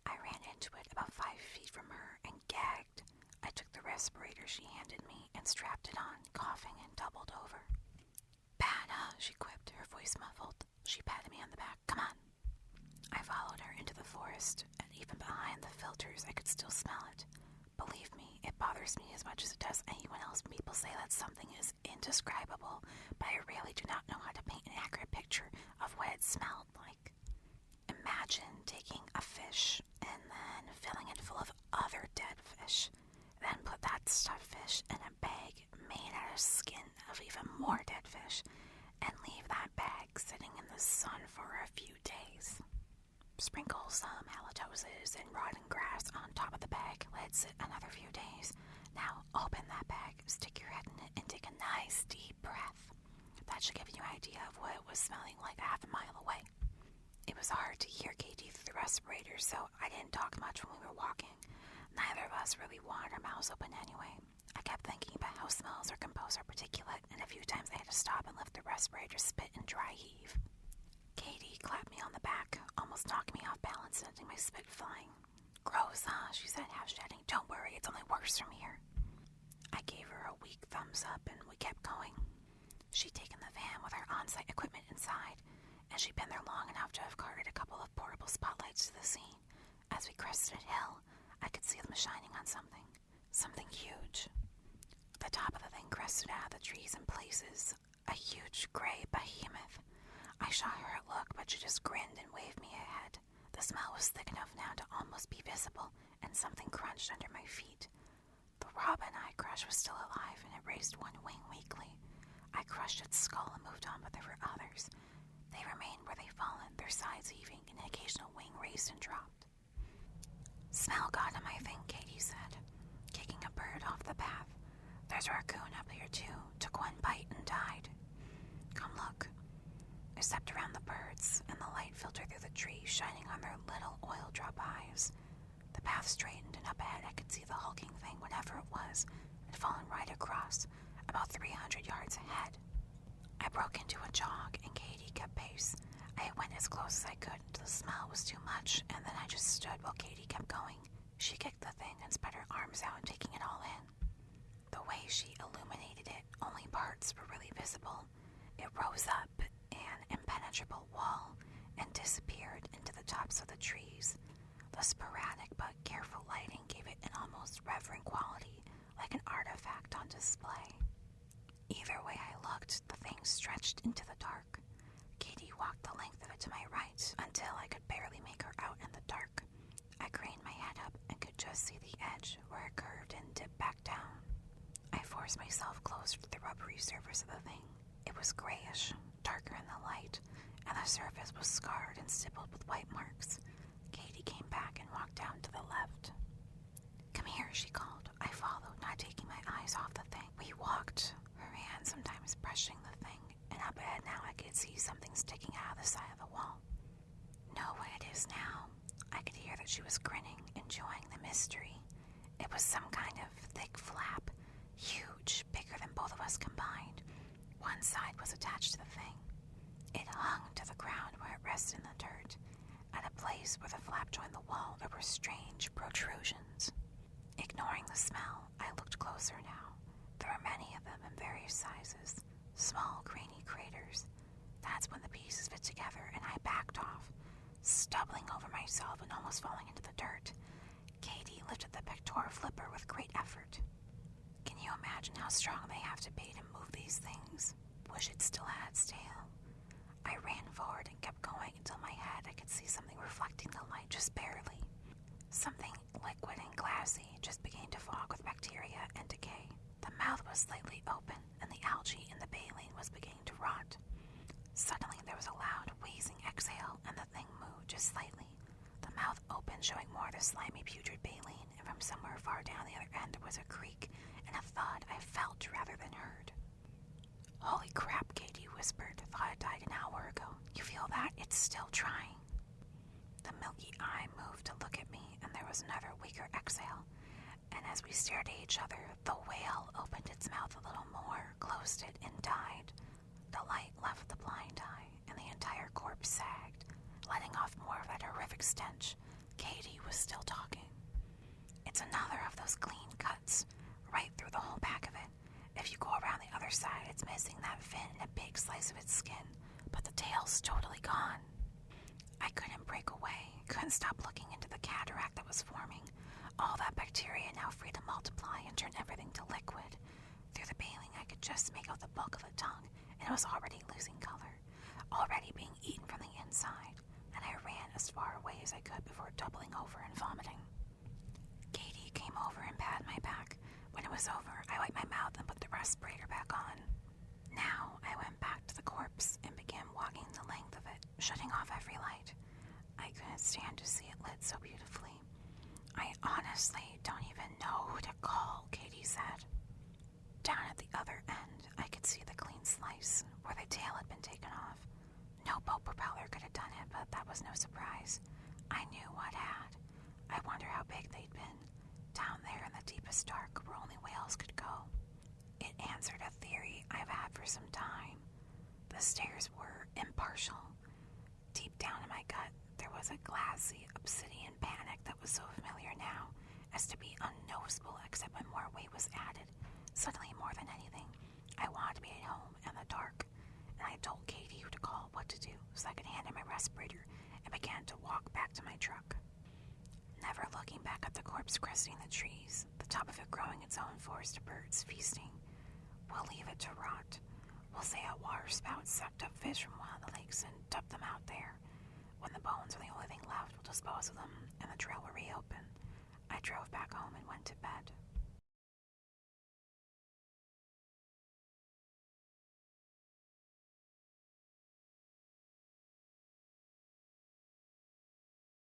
I ran into it about 5 feet from her and gagged. I took the respirator she handed me and strapped it on, coughing and doubled over. Bad, huh? She quipped, her voice muffled. She patted me on the back. Come on. I followed her into the forest, and even behind the filters, I could still smell it. Believe me, it bothers me as much as it does anyone else when people say that something is indescribable, but I really do not know how to paint an accurate picture of what it smelled like. Imagine taking a fish and then filling it full of other dead fish, then put that stuffed fish in a bag made out of skin of even more dead fish, and leave that bag sitting in the sun for a few days. Sprinkle some halitosis and rotten grass on top of the bag, let it sit another few days. Now open that bag, stick your head in it, and take a nice deep breath. That should give you an idea of what it was smelling like half a mile away. It was hard to hear Katie through the respirator, so I didn't talk much when we were walking. Neither of us really wanted our mouths open anyway. I kept thinking about how smells are composed of particulate, and a few times I had to stop and lift the respirator, spit, and dry heave. Katie clapped me on the back, almost knocked me off balance, sending my spit flying. Gross, huh? She said, half shedding. Don't worry, it's only worse from here. I gave her a weak thumbs up, and we kept going. She'd taken the van with our on-site equipment inside, and she'd been there long enough to have carted a couple of portable spotlights to the scene. As we crested a hill, I could see them shining on something huge. The top of the thing crested out of the trees in places, a huge gray behemoth. I shot her a look, but she just grinned and waved me ahead. The smell was thick enough now to almost be visible, and something crunched under my feet. The robin I crushed was still alive, and it raised one wing weakly. I crushed its skull and moved on, but there were others. They remained where they'd fallen, their sides heaving, and an occasional wing raised and dropped. Smell got him, I think, Katie said, kicking a bird off the path. There's a raccoon up here, too. Took one bite and died. Come look. I stepped around the birds, and the light filtered through the trees, shining on their little oil-drop eyes. The path straightened, and up ahead I could see the hulking thing, whatever it was, had fallen right across, about 300 yards ahead. I broke into a jog, and Katie kept pace. I went as close as I could until the smell was too much, and then I just stood while Katie kept going. She kicked the thing and spread her arms out, taking it all in. The way she illuminated it, only parts were really visible. It rose up an impenetrable wall and disappeared into the tops of the trees. The sporadic but careful lighting gave it an almost reverent quality, like an artifact on display. Either way I looked, the thing stretched into the dark. Katie walked the length of it to my right until I could barely make her out in the dark. I craned my head up and could just see the edge where it curved and dipped back down. I forced myself close to the rubbery surface of the thing. It was grayish, darker in the light, and the surface was scarred and stippled with white marks. Katie came back and walked down to the left. Come here, she called. I followed, not taking my eyes off the thing. We walked, her hand sometimes brushing the thing, and up ahead now I could see something sticking out of the side of the wall. Know what it is now. I could hear that she was grinning, enjoying the mystery. It was some kind of thick flap, huge, bigger than both of us combined. One side was attached to the thing. It hung to the ground where it rested in the dirt. At a place where the flap joined the wall, there were strange protrusions. Ignoring the smell, I looked closer now. There were many of them in various sizes, small, grainy craters. That's when the pieces fit together, and I backed off. Stumbling over myself and almost falling into the dirt, Katie lifted the pectoral flipper with great effort. Can you imagine how strong they have to be to move these things? Wish it still had its tail. I ran forward and kept going until my head I could see something reflecting the light just barely. Something liquid and glassy just began to fog with bacteria and decay. The mouth was slightly open and the algae in the baleen was beginning to rot. Suddenly there was a loud wheezing exhale and the thing moved just slightly. The mouth opened, showing more of the slimy putrid baleen, and from somewhere far down the other end there was a creak and a thud I felt rather than heard. Holy crap, Katie whispered. Thought it died an hour ago. You feel that? It's still trying. The milky eye moved to look at me, and there was another weaker exhale. And as we stared at each other, the whale opened its mouth a little more, closed it, and died. The light left the blind eye, and the entire corpse sagged, letting off more of that horrific stench. Katie was still talking. It's another of those clean cuts, right through the whole back of it. If you go around the other side, it's missing that fin and a big slice of its skin, but the tail's totally gone. I couldn't break away, couldn't stop looking into the cataract that was forming. All that bacteria now free to multiply and turn everything to liquid. Through the baling, I could just make out the bulk of the tongue, and it was already losing color, already being eaten from the inside, and I ran as far away as I could before doubling over and vomiting. Katie came over and patted my back. When it was over, I wiped my mouth and put the respirator back on. Now I went back to the corpse and began walking the length of it, shutting off every light. I couldn't stand to see it lit so beautifully. I honestly don't even know who to call, Katie said. Down at the other end, I could see the clean slice where the tail had been taken off. No boat propeller could have done it, but that was no surprise. I knew what had. I wonder how big they'd been. Down there in the deepest dark where only whales could go. It answered a theory I've had for some time. The stares were impartial. Deep down in my gut, there was a glassy, obsidian panic that was so familiar now as to be unnoticeable except when more weight was added. Suddenly, more than anything, I wanted to be at home in the dark, and I told Katie who to call, what to do, so I could hand her my respirator and began to walk back to my truck. Never looking back at the corpse cresting the trees, the top of it growing its own forest of birds feasting. We'll leave it to rot. We'll say a waterspout sucked up fish from one of the lakes and dumped them out there. When the bones are the only thing left, we'll dispose of them, and the trail will reopen. I drove back home and went to bed.